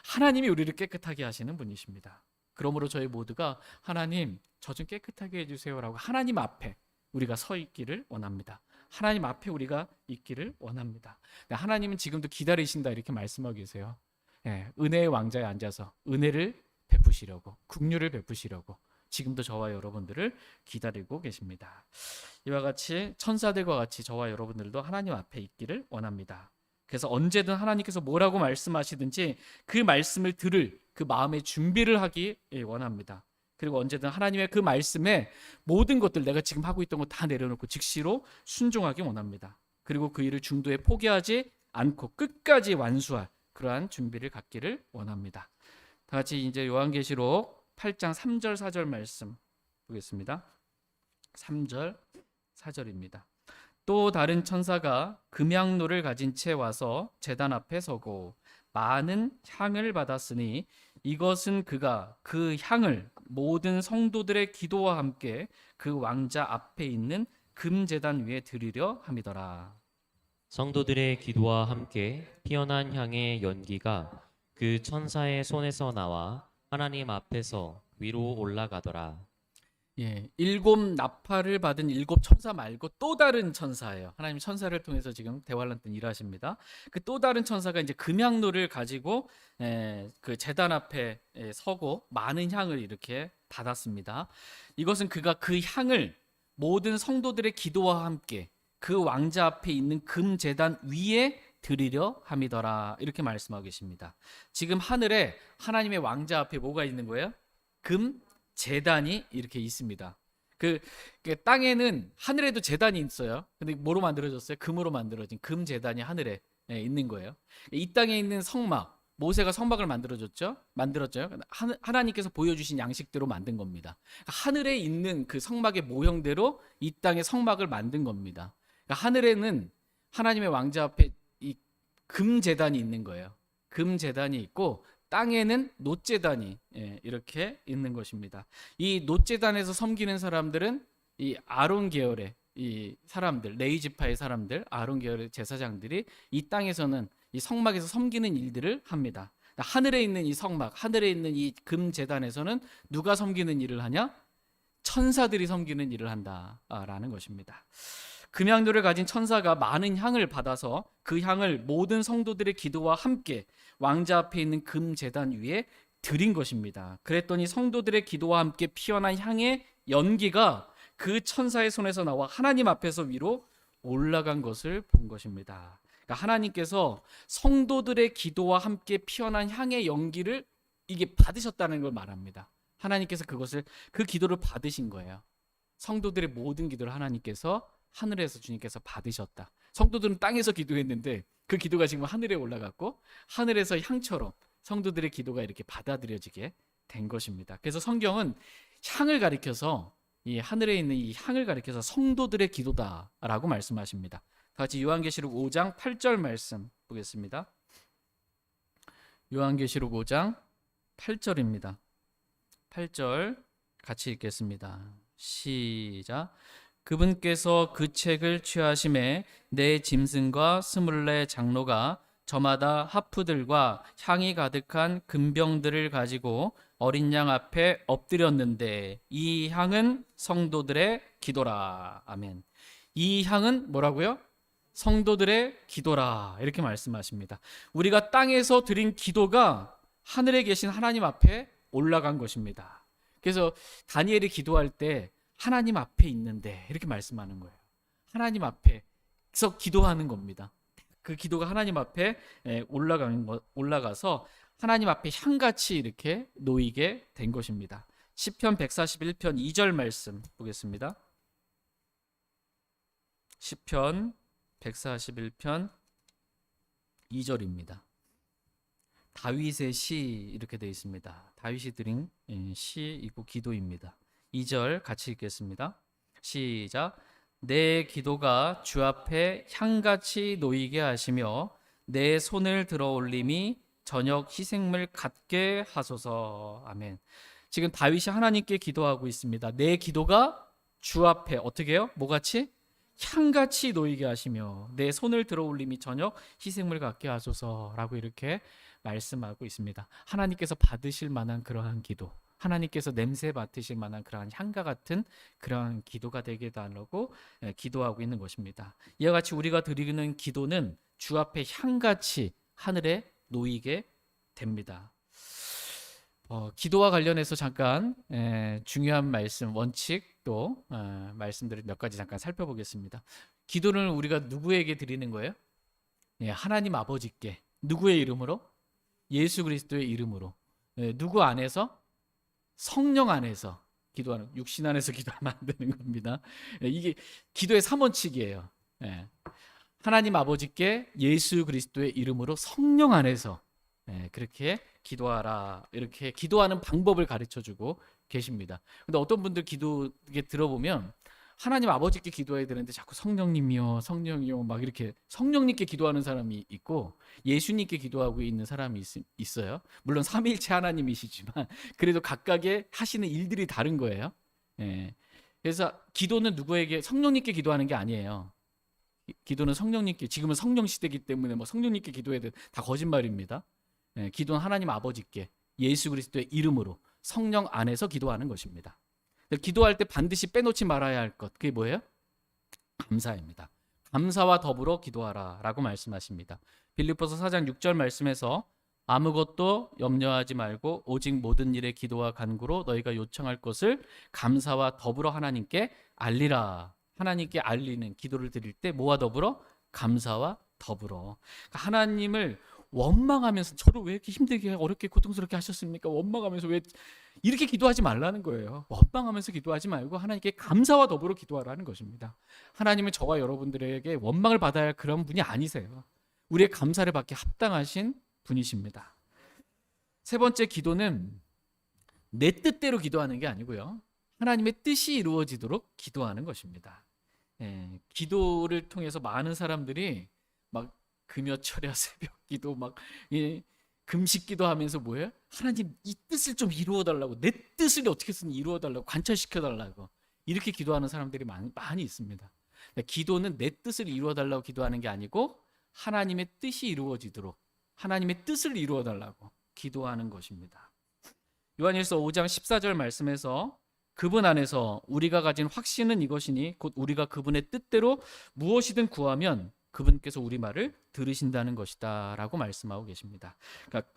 하나님이 우리를 깨끗하게 하시는 분이십니다. 그러므로 저희 모두가 하나님 저 좀 깨끗하게 해주세요라고 하나님 앞에 우리가 서 있기를 원합니다. 하나님 앞에 우리가 있기를 원합니다. 하나님은 지금도 기다리신다 이렇게 말씀하고 계세요. 은혜의 왕자에 앉아서 은혜를 베푸시려고, 긍휼을 베푸시려고 지금도 저와 여러분들을 기다리고 계십니다. 이와 같이 천사들과 같이 저와 여러분들도 하나님 앞에 있기를 원합니다. 그래서 언제든 하나님께서 뭐라고 말씀하시든지 그 말씀을 들을 그 마음의 준비를 하기 원합니다. 그리고 언제든 하나님의 그 말씀에 모든 것들, 내가 지금 하고 있던 거 다 내려놓고 즉시로 순종하기 원합니다. 그리고 그 일을 중도에 포기하지 않고 끝까지 완수할 그러한 준비를 갖기를 원합니다. 다 같이 이제 요한계시록 8장 3절 4절 말씀 보겠습니다. 3절 4절입니다. 또 다른 천사가 금향로를 가진 채 와서 제단 앞에 서고 많은 향을 받았으니 이것은 그가 그 향을 모든 성도들의 기도와 함께 그 왕자 앞에 있는 금제단 위에 드리려 함이더라. 성도들의 기도와 함께 피어난 향의 연기가 그 천사의 손에서 나와 하나님 앞에서 위로 올라가더라. 예, 7 나팔을 받은 7 천사 말고 또 다른 천사예요. 하나님 천사를 통해서 지금 대환란 때 일하십니다. 그 또 다른 천사가 이제 금향로를 가지고 그 제단 앞에 서고 많은 향을 이렇게 받았습니다. 이것은 그가 그 향을 모든 성도들의 기도와 함께 그 왕자 앞에 있는 금 제단 위에 드리려 함이더라. 이렇게 말씀하고 계십니다. 지금 하늘에 하나님의 왕자 앞에 뭐가 있는 거예요? 금 제단이 이렇게 있습니다. 그 땅에는 하늘에도 제단이 있어요. 근데 뭐로 만들어졌어요? 금으로 만들어진 금 제단이 하늘에 있는 거예요. 이 땅에 있는 성막, 모세가 성막을 만들어줬죠. 하나님께서 보여주신 양식대로 만든 겁니다. 하늘에 있는 그 성막의 모형대로 이 땅의 성막을 만든 겁니다. 하늘에는 하나님의 왕자 앞에 이 금 제단이 있는 거예요. 금 제단이 있고 땅에는 놋제단이 이렇게 있는 것입니다. 이 놋제단에서 섬기는 사람들은 이 아론 계열의 이 사람들, 레위 지파의 사람들, 아론 계열의 제사장들이 이 땅에서는 이 성막에서 섬기는 일들을 합니다. 하늘에 있는 이 성막, 하늘에 있는 이 금 제단에서는 누가 섬기는 일을 하냐? 천사들이 섬기는 일을 한다라는 것입니다. 금향로를 가진 천사가 많은 향을 받아서 그 향을 모든 성도들의 기도와 함께 왕자 앞에 있는 금 제단 위에 드린 것입니다. 그랬더니 성도들의 기도와 함께 피어난 향의 연기가 그 천사의 손에서 나와 하나님 앞에서 위로 올라간 것을 본 것입니다. 그러니까 하나님께서 성도들의 기도와 함께 피어난 향의 연기를 이게 받으셨다는 걸 말합니다. 하나님께서 그 기도를 받으신 거예요. 성도들의 모든 기도를 하나님께서 하늘에서 주님께서 받으셨다. 성도들은 땅에서 기도했는데 그 기도가 지금 하늘에 올라갔고 하늘에서 향처럼 성도들의 기도가 이렇게 받아들여지게 된 것입니다. 그래서 성경은 향을 가리켜서 이 하늘에 있는 이 향을 가리켜서 성도들의 기도다라고 말씀하십니다. 다 같이 요한계시록 5장 8절 말씀 보겠습니다. 요한계시록 5장 8절입니다. 8절 같이 읽겠습니다. 시작. 그분께서 그 책을 취하심에 내 짐승과 24 장로가 저마다 하프들과 향이 가득한 금병들을 가지고 어린 양 앞에 엎드렸는데 이 향은 성도들의 기도라. 아멘. 이 향은 뭐라고요? 성도들의 기도라. 이렇게 말씀하십니다. 우리가 땅에서 드린 기도가 하늘에 계신 하나님 앞에 올라간 것입니다. 그래서 다니엘이 기도할 때 하나님 앞에 있는데 이렇게 말씀하는 거예요. 하나님 앞에서 기도하는 겁니다. 그 기도가 하나님 앞에 올라가서 하나님 앞에 향같이 이렇게 놓이게 된 것입니다. 시편 141편 2절 말씀 보겠습니다. 시편 141편 2절입니다. 다윗의 시 이렇게 되어 있습니다. 다윗이 드린 시이고 기도입니다. 2절 같이 읽겠습니다. 시작. 내 기도가 주 앞에 향같이 놓이게 하시며 내 손을 들어 올림이 저녁 희생물 같게 하소서. 아멘. 지금 다윗이 하나님께 기도하고 있습니다. 내 기도가 주 앞에 어떻게 해요? 뭐같이? 향같이 놓이게 하시며 내 손을 들어 올림이 저녁 희생물 같게 하소서라고 이렇게 말씀하고 있습니다. 하나님께서 받으실 만한 그러한 기도, 하나님께서 냄새 맡으실 만한 그러한 향과 같은 그러한 기도가 되게 달라고 기도하고 있는 것입니다. 이와 같이 우리가 드리는 기도는 주 앞에 향같이 하늘에 놓이게 됩니다. 기도와 관련해서 잠깐 중요한 말씀, 원칙 또 말씀들을 몇 가지 잠깐 살펴보겠습니다. 기도는 우리가 누구에게 드리는 거예요? 하나님 아버지께. 누구의 이름으로? 예수 그리스도의 이름으로. 누구 안에서? 성령 안에서 기도하는, 육신 안에서 기도하면 안 되는 겁니다. 이게 기도의 3원칙이에요. 하나님 아버지께 예수 그리스도의 이름으로 성령 안에서 그렇게 기도하라, 이렇게 기도하는 방법을 가르쳐 주고 계십니다. 근데 어떤 분들 기도 이게 들어보면 하나님 아버지께 기도해야 되는데 자꾸 성령님이요, 성령이요, 막 이렇게 성령님께 기도하는 사람이 있고 예수님께 기도하고 있는 사람이 있어요. 물론 삼위일체 하나님이시지만 그래도 각각의 하시는 일들이 다른 거예요. 그래서 기도는 누구에게, 성령님께 기도하는 게 아니에요. 기도는 성령님께, 지금은 성령 시대이기 때문에 뭐 성령님께 기도해야 돼, 다 거짓말입니다. 기도는 하나님 아버지께 예수 그리스도의 이름으로 성령 안에서 기도하는 것입니다. 기도할 때 반드시 빼놓지 말아야 할 것, 그게 뭐예요? 감사입니다. 감사와 더불어 기도하라 라고 말씀하십니다. 빌립보서 4장 6절 말씀에서 아무것도 염려하지 말고 오직 모든 일에 기도와 간구로 너희가 요청할 것을 감사와 더불어 하나님께 알리라. 하나님께 알리는 기도를 드릴 때 뭐와 더불어? 감사와 더불어. 그러니까 하나님을 원망하면서, 저를 왜 이렇게 힘들게 어렵게 고통스럽게 하셨습니까? 원망하면서 왜 이렇게 기도하지 말라는 거예요. 원망하면서 기도하지 말고 하나님께 감사와 더불어 기도하라는 것입니다. 하나님은 저와 여러분들에게 원망을 받아야 할 그런 분이 아니세요. 우리의 감사를 받기 합당하신 분이십니다. 세 번째, 기도는 내 뜻대로 기도하는 게 아니고요, 하나님의 뜻이 이루어지도록 기도하는 것입니다. 기도를 통해서 많은 사람들이 막 금요철야 새벽기도 막 금식기도 하면서 뭐예요? 하나님 이 뜻을 좀 이루어 달라고, 내 뜻을 어떻게든 이루어 달라고, 관철시켜 달라고, 이렇게 기도하는 사람들이 많이 있습니다. 기도는 내 뜻을 이루어 달라고 기도하는 게 아니고 하나님의 뜻이 이루어지도록, 하나님의 뜻을 이루어 달라고 기도하는 것입니다. 요한일서 5장 14절 말씀에서 그분 안에서 우리가 가진 확신은 이것이니 곧 우리가 그분의 뜻대로 무엇이든 구하면 그분께서 우리 말을 들으신다는 것이다 라고 말씀하고 계십니다. 그러니까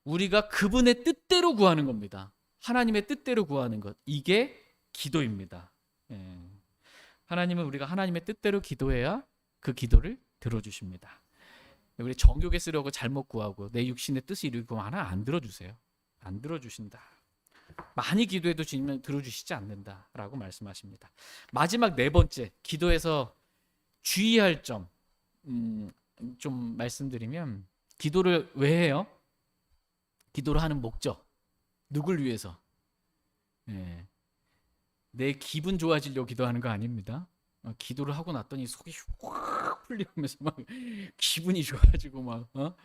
우리가 그분의 뜻대로 구하는 겁니다. 하나님의 뜻대로 구하는 것, 이게 기도입니다. 하나님은 우리가 하나님의 뜻대로 기도해야 그 기도를 들어주십니다. 우리 정욕에 쓰려고 잘못 구하고 내 육신의 뜻이 이루고 하나 안 들어주세요. 안 들어주신다. 많이 기도해도 주님은 들어주시지 않는다라고 말씀하십니다. 마지막 네 번째, 기도에서 주의할 점 좀 말씀드리면, 기도를 왜 해요? 기도를 하는 목적, 누굴 위해서? 내 기분 좋아지려고 기도하는 거 아닙니다. 기도를 하고 났더니 속이 확 풀리면서 막 기분이 좋아지고 막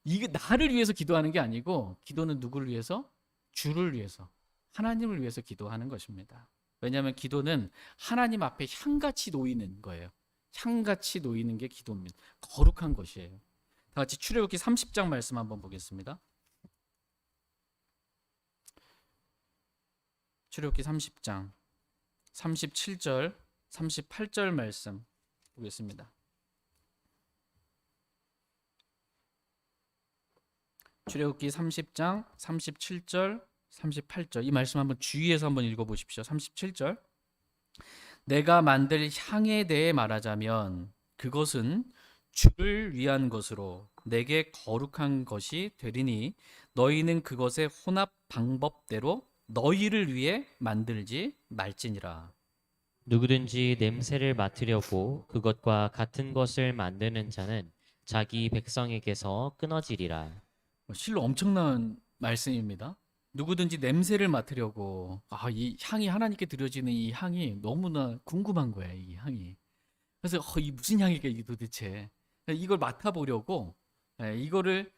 이게 나를 위해서 기도하는 게 아니고, 기도는 누구를 위해서? 주를 위해서, 하나님을 위해서 기도하는 것입니다. 왜냐하면 기도는 하나님 앞에 향같이 놓이는 거예요. 향같이 놓이는 게 기도입니다. 거룩한 것이에요. 다 같이 출애굽기 30장 말씀 한번 보겠습니다. 출애굽기 30장 37절 38절 말씀 보겠습니다. 출애굽기 30장 37절 38절, 이 말씀 한번 주의해서 한번 읽어보십시오. 37절, 내가 만들 향에 대해 말하자면 그것은 주를 위한 것으로 내게 거룩한 것이 되리니 너희는 그것의 혼합 방법대로 너희를 위해 만들지 말지니라. 누구든지 냄새를 맡으려고 그것과 같은 것을 만드는 자는 자기 백성에게서 끊어지리라. 실로 엄청난 말씀입니다. 누구든지 냄새를 맡으려고, 이 향이, 하나님께 드려지는 이 향이 너무나 궁금한 거야, 이 향이. 그래서 이 무슨 향일까 이게 도대체. 이걸 맡아보려고, 이거를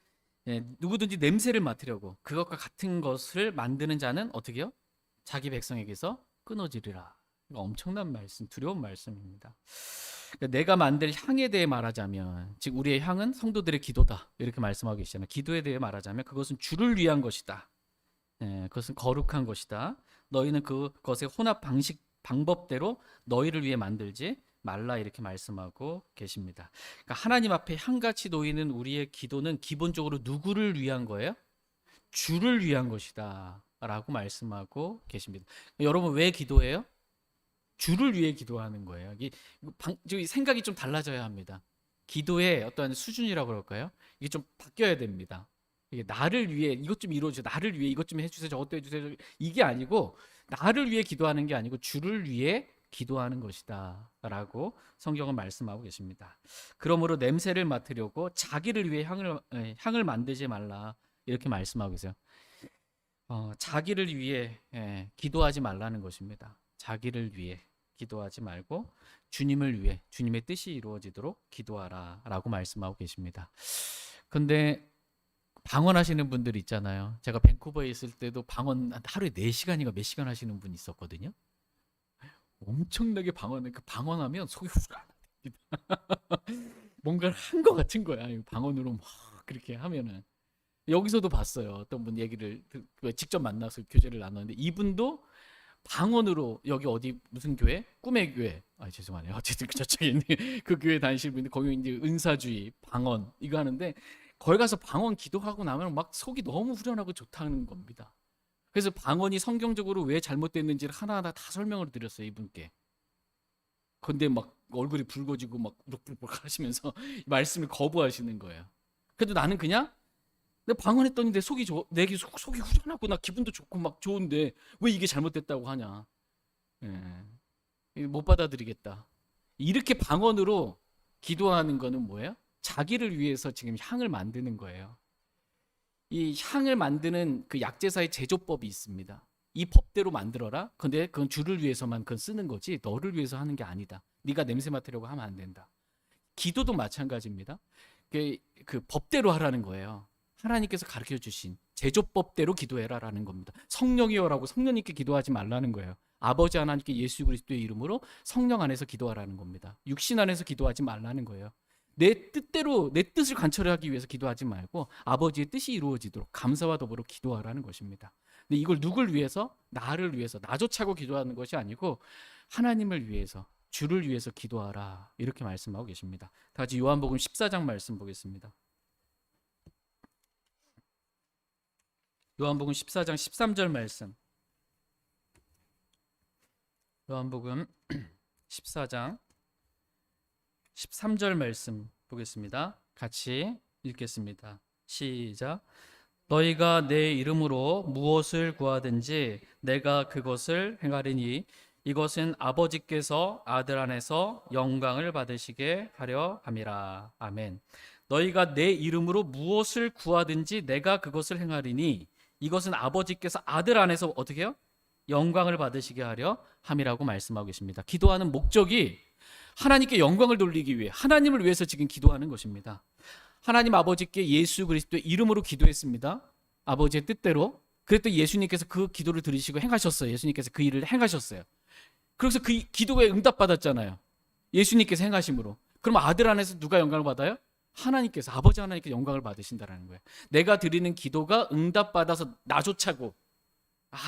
누구든지 냄새를 맡으려고 그것과 같은 것을 만드는 자는 어떻게 해요? 자기 백성에게서 끊어지리라. 이거 엄청난 말씀, 두려운 말씀입니다. 그러니까 내가 만들 향에 대해 말하자면, 즉 우리의 향은 성도들의 기도다, 이렇게 말씀하고 계시잖아요. 기도에 대해 말하자면 그것은 주를 위한 것이다. 그것은 거룩한 것이다. 너희는 그것의 혼합 방법대로 너희를 위해 만들지 말라, 이렇게 말씀하고 계십니다. 그러니까 하나님 앞에 향같이 놓이는 우리의 기도는 기본적으로 누구를 위한 거예요? 주를 위한 것이다 라고 말씀하고 계십니다. 여러분 왜 기도해요? 주를 위해 기도하는 거예요. 저기 생각이 좀 달라져야 합니다. 기도의 어떤 수준이라고 그럴까요? 이게 좀 바뀌어야 됩니다. 이게 나를 위해 이것 좀 이루어주세요. 나를 위해 이것 좀 해주세요. 저것도 해주세요. 이게 아니고 나를 위해 기도하는 게 아니고 주를 위해 기도하는 것이다 라고 성경은 말씀하고 계십니다. 그러므로 냄새를 맡으려고 자기를 위해 향을 만들지 말라 이렇게 말씀하고 계세요. 자기를 위해 기도하지 말라는 것입니다. 자기를 위해 기도하지 말고 주님을 위해 주님의 뜻이 이루어지도록 기도하라 라고 말씀하고 계십니다. 근데 방언하시는 분들 있잖아요. 제가 밴쿠버에 있을 때도 방언 하루에 4시간인가 몇 시간 하시는 분이 있었거든요. 엄청나게 방언하면 속이 후련합니다. 뭔가를 한 것 같은 거야. 방언으로 막 그렇게 하면은. 여기서도 봤어요. 어떤 분 얘기를 직접 만나서 교제를 나눴는데 이분도 방언으로 여기 어디 무슨 교회? 꿈의 교회. 죄송하네요. 어쨌든 저쪽에 있는 그 교회 다니시는 분인데 거기 이제 은사주의, 방언 이거 하는데 거기 가서 방언 기도하고 나면 막 속이 너무 후련하고 좋다는 겁니다. 그래서 방언이 성경적으로 왜 잘못됐는지를 하나하나 다 설명을 드렸어요, 이분께. 근데 막 얼굴이 붉어지고 막 우럭부럭 하시면서 말씀을 거부하시는 거예요. 그래도 나는 그냥 내가 방언했더니 내 속이 속이 후련하고 나 기분도 좋고 막 좋은데 왜 이게 잘못됐다고 하냐. 못 받아들이겠다. 이렇게 방언으로 기도하는 거는 뭐예요? 자기를 위해서 지금 향을 만드는 거예요. 이 향을 만드는 그 약제사의 제조법이 있습니다. 이 법대로 만들어라. 근데 그건 주를 위해서만 그건 쓰는 거지 너를 위해서 하는 게 아니다. 네가 냄새 맡으려고 하면 안 된다. 기도도 마찬가지입니다. 그 법대로 하라는 거예요. 하나님께서 가르쳐 주신 제조법대로 기도해라라는 겁니다. 성령이여라고 성령님께 기도하지 말라는 거예요. 아버지 하나님께 예수 그리스도의 이름으로 성령 안에서 기도하라는 겁니다. 육신 안에서 기도하지 말라는 거예요. 내 뜻대로 내 뜻을 관철하기 위해서 기도하지 말고 아버지의 뜻이 이루어지도록 감사와 더불어 기도하라는 것입니다. 근데 이걸 누굴 위해서? 나를 위해서 나조차고 기도하는 것이 아니고 하나님을 위해서 주를 위해서 기도하라 이렇게 말씀하고 계십니다. 다 같이 요한복음 14장 말씀 보겠습니다. 요한복음 14장 13절 말씀. 요한복음 14장 13절 말씀 보겠습니다. 같이 읽겠습니다. 시작. 너희가 내 이름으로 무엇을 구하든지 내가 그것을 행하리니 이것은 아버지께서 아들 안에서 영광을 받으시게 하려 함이라. 아멘. 너희가 내 이름으로 무엇을 구하든지 내가 그것을 행하리니 이것은 아버지께서 아들 안에서 어떻게 해요? 영광을 받으시게 하려 함이라고 말씀하고 계십니다. 기도하는 목적이 하나님께 영광을 돌리기 위해 하나님을 위해서 지금 기도하는 것입니다. 하나님 아버지께 예수 그리스도의 이름으로 기도했습니다. 아버지의 뜻대로. 그랬더니 예수님께서 그 기도를 들으시고 행하셨어요. 예수님께서 그 일을 행하셨어요. 그래서 그 기도에 응답받았잖아요. 예수님께서 행하심으로. 그럼 아들 안에서 누가 영광을 받아요? 하나님께서, 아버지 하나님께 영광을 받으신다는 거예요. 내가 드리는 기도가 응답받아서 나조차고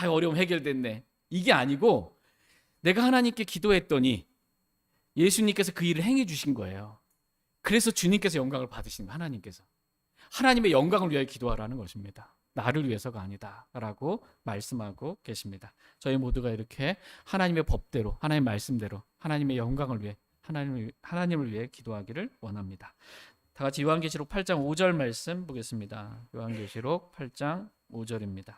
어려움 해결됐네 이게 아니고 내가 하나님께 기도했더니 예수님께서 그 일을 행해 주신 거예요. 그래서 주님께서 영광을 받으신 거예요. 하나님의 영광을 위하여 기도하라는 것입니다. 나를 위해서가 아니다 라고 말씀하고 계십니다. 저희 모두가 이렇게 하나님의 법대로 하나님의 말씀대로 하나님의 영광을 위해 하나님을 위해 기도하기를 원합니다. 다 같이 요한계시록 8장 5절 말씀 보겠습니다. 요한계시록 8장 5절입니다.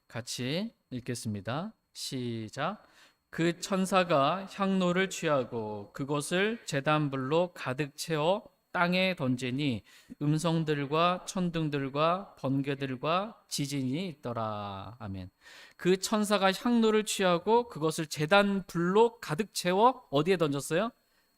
같이 읽겠습니다. 시작. 그 천사가 향로를 취하고 그것을 제단불로 가득 채워 땅에 던지니 음성들과 천둥들과 번개들과 지진이 있더라. 아멘. 그 천사가 향로를 취하고 그것을 제단불로 가득 채워 어디에 던졌어요?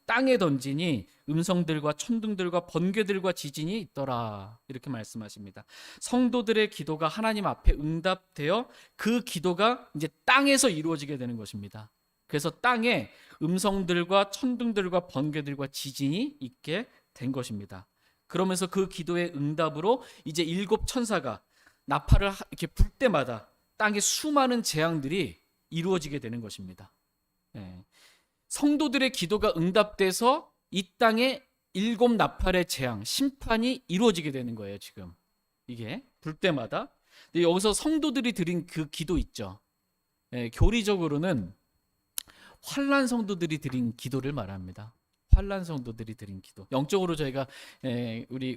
땅에 던지니 음성들과 천둥들과 번개들과 지진이 있더라. 이렇게 말씀하십니다. 성도들의 기도가 하나님 앞에 응답되어 그 기도가 이제 땅에서 이루어지게 되는 것입니다. 그래서 땅에 음성들과 천둥들과 번개들과 지진이 있게 된 것입니다. 그러면서 그 기도의 응답으로 이제 7 천사가 나팔을 이렇게 불 때마다 땅에 수많은 재앙들이 이루어지게 되는 것입니다. 성도들의 기도가 응답돼서 이 땅에 7 나팔의 재앙, 심판이 이루어지게 되는 거예요, 지금. 이게 불 때마다. 근데 여기서 성도들이 드린 그 기도 있죠. 교리적으로는 환난 성도들이 드린 기도를 말합니다. 환난 성도들이 드린 기도. 영적으로 저희가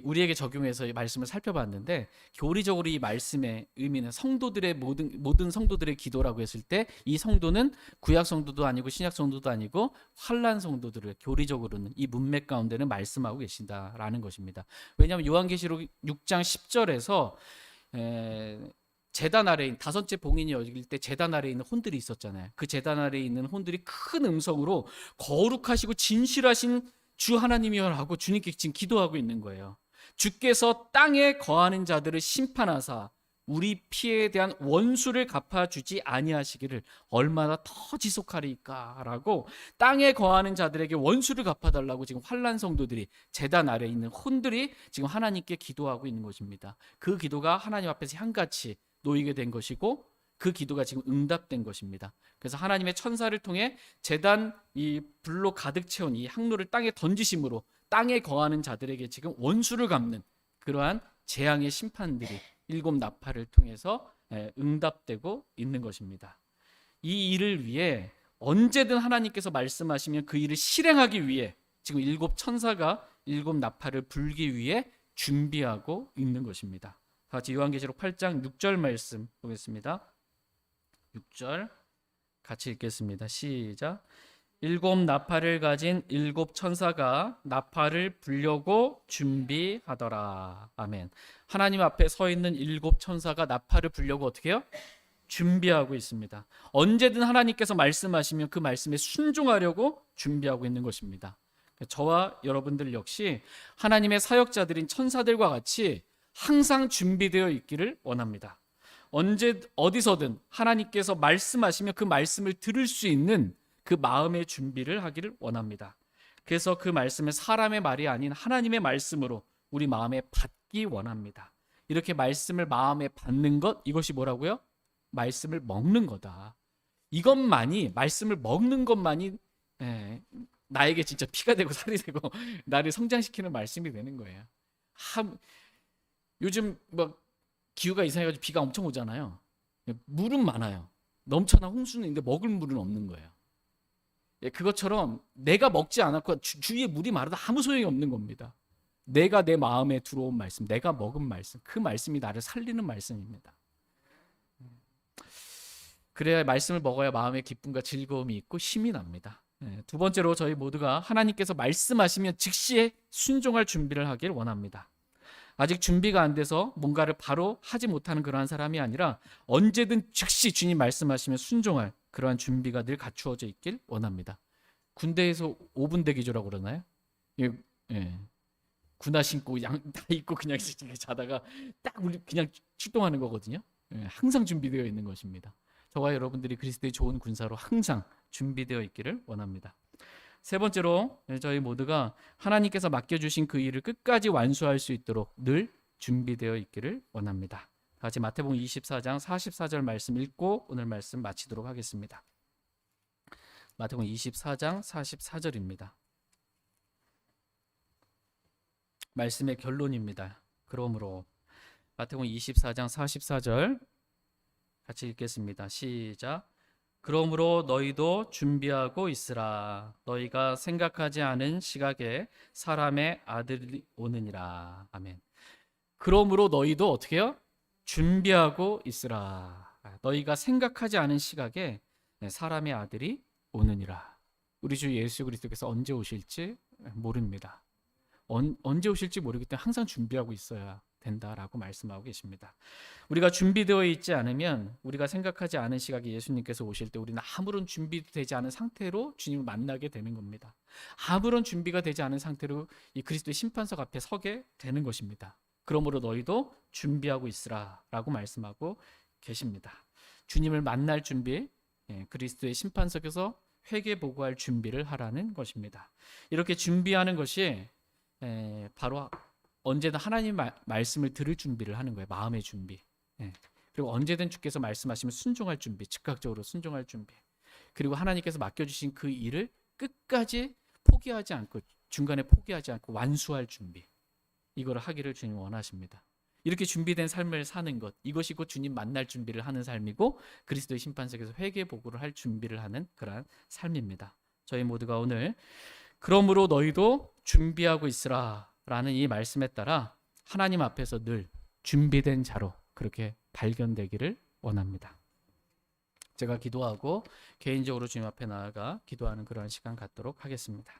우리에게 적용해서 이 말씀을 살펴봤는데, 교리적으로 이 말씀의 의미는 성도들의 모든 성도들의 기도라고 했을 때, 이 성도는 구약 성도도 아니고 신약 성도도 아니고 환난 성도들을 교리적으로는 이 문맥 가운데는 말씀하고 계신다라는 것입니다. 왜냐하면 요한계시록 6장 10절에서 제단 아래에 다섯째 봉인이 열릴 때 제단 아래에 있는 혼들이 있었잖아요. 그 제단 아래에 있는 혼들이 큰 음성으로 거룩하시고 진실하신 주 하나님이여 하고 주님께 지금 기도하고 있는 거예요. 주께서 땅에 거하는 자들을 심판하사 우리 피해에 대한 원수를 갚아주지 아니하시기를 얼마나 더 지속하리까라고 땅에 거하는 자들에게 원수를 갚아달라고 지금 환난 성도들이 제단 아래에 있는 혼들이 지금 하나님께 기도하고 있는 것입니다. 그 기도가 하나님 앞에서 향같이 놓이게 된 것이고 그 기도가 지금 응답된 것입니다. 그래서 하나님의 천사를 통해 제단 이 불로 가득 채운 이 향로를 땅에 던지심으로 땅에 거하는 자들에게 지금 원수를 갚는 그러한 재앙의 심판들이 일곱 나팔을 통해서 응답되고 있는 것입니다. 이 일을 위해 언제든 하나님께서 말씀하시면 그 일을 실행하기 위해 지금 일곱 천사가 일곱 나팔을 불기 위해 준비하고 있는 것입니다. 같이 요한계시록 8장 6절 말씀 보겠습니다. 6절 같이 읽겠습니다. 시작. 일곱 나팔을 가진 일곱 천사가 나팔을 불려고 준비하더라. 아멘. 하나님 앞에 서 있는 일곱 천사가 나팔을 불려고 어떻게 해요? 준비하고 있습니다. 언제든 하나님께서 말씀하시면 그 말씀에 순종하려고 준비하고 있는 것입니다. 저와 여러분들 역시 하나님의 사역자들인 천사들과 같이 항상 준비되어 있기를 원합니다. 언제 어디서든 하나님께서 말씀하시면 그 말씀을 들을 수 있는 그 마음의 준비를 하기를 원합니다. 그래서 그 말씀을 사람의 말이 아닌 하나님의 말씀으로 우리 마음에 받기 원합니다. 이렇게 말씀을 마음에 받는 것, 이것이 뭐라고요? 말씀을 먹는 거다. 이것만이, 말씀을 먹는 것만이 나에게 진짜 피가 되고 살이 되고 나를 성장시키는 말씀이 되는 거예요. 요즘 막 기후가 이상해가지고 비가 엄청 오잖아요. 물은 많아요. 넘쳐나 홍수는 있는데 먹을 물은 없는 거예요. 그것처럼 내가 먹지 않았고 주위에 물이 많아도 아무 소용이 없는 겁니다. 내가 내 마음에 들어온 말씀, 내가 먹은 말씀, 그 말씀이 나를 살리는 말씀입니다. 그래야 말씀을 먹어야 마음에 기쁨과 즐거움이 있고 힘이 납니다. 두 번째로 저희 모두가 하나님께서 말씀하시면 즉시에 순종할 준비를 하길 원합니다. 아직 준비가 안 돼서 뭔가를 바로 하지 못하는 그러한 사람이 아니라 언제든 즉시 주님 말씀하시면 순종할 그러한 준비가 늘 갖추어져 있길 원합니다. 군대에서 5분 대기조라고 그러나요? 군화 신고 양 다 입고 그냥 자다가 딱 우리 그냥 출동하는 거거든요. 항상 준비되어 있는 것입니다. 저와 여러분들이 그리스도의 좋은 군사로 항상 준비되어 있기를 원합니다. 세 번째로 저희 모두가 하나님께서 맡겨주신 그 일을 끝까지 완수할 수 있도록 늘 준비되어 있기를 원합니다. 같이 마태복음 24장 44절 말씀 읽고 오늘 말씀 마치도록 하겠습니다. 마태복음 24장 44절입니다. 말씀의 결론입니다. 그러므로 마태복음 24장 44절 같이 읽겠습니다. 시작. 그러므로 너희도 준비하고 있으라. 너희가 생각하지 않은 시각에 사람의 아들이 오느니라. 아멘. 그러므로 너희도 어떻게 해요? 준비하고 있으라. 너희가 생각하지 않은 시각에 사람의 아들이 오느니라. 우리 주 예수 그리스도께서 언제 오실지 모릅니다. 언제 오실지 모르기 때문에 항상 준비하고 있어야 된다라고 말씀하고 계십니다. 우리가 준비되어 있지 않으면 우리가 생각하지 않은 시각에 예수님께서 오실 때 우리는 아무런 준비되지 않은 상태로 주님을 만나게 되는 겁니다. 아무런 준비가 되지 않은 상태로 이 그리스도의 심판석 앞에 서게 되는 것입니다. 그러므로 너희도 준비하고 있으라 라고 말씀하고 계십니다. 주님을 만날 준비, 그리스도의 심판석에서 회개 보고할 준비를 하라는 것입니다. 이렇게 준비하는 것이 바로 언제든 하나님 말씀을 들을 준비를 하는 거예요. 마음의 준비. 그리고 언제든 주께서 말씀하시면 순종할 준비, 즉각적으로 순종할 준비. 그리고 하나님께서 맡겨주신 그 일을 끝까지 포기하지 않고 중간에 포기하지 않고 완수할 준비. 이거를 하기를 주님 원하십니다. 이렇게 준비된 삶을 사는 것, 이것이 곧 주님 만날 준비를 하는 삶이고 그리스도의 심판석에서 회개 보고를 할 준비를 하는 그러한 삶입니다. 저희 모두가 오늘 그러므로 너희도 준비하고 있으라 라는 이 말씀에 따라 하나님 앞에서 늘 준비된 자로 그렇게 발견되기를 원합니다. 제가 기도하고 개인적으로 주님 앞에 나아가 기도하는 그러한 시간 갖도록 하겠습니다.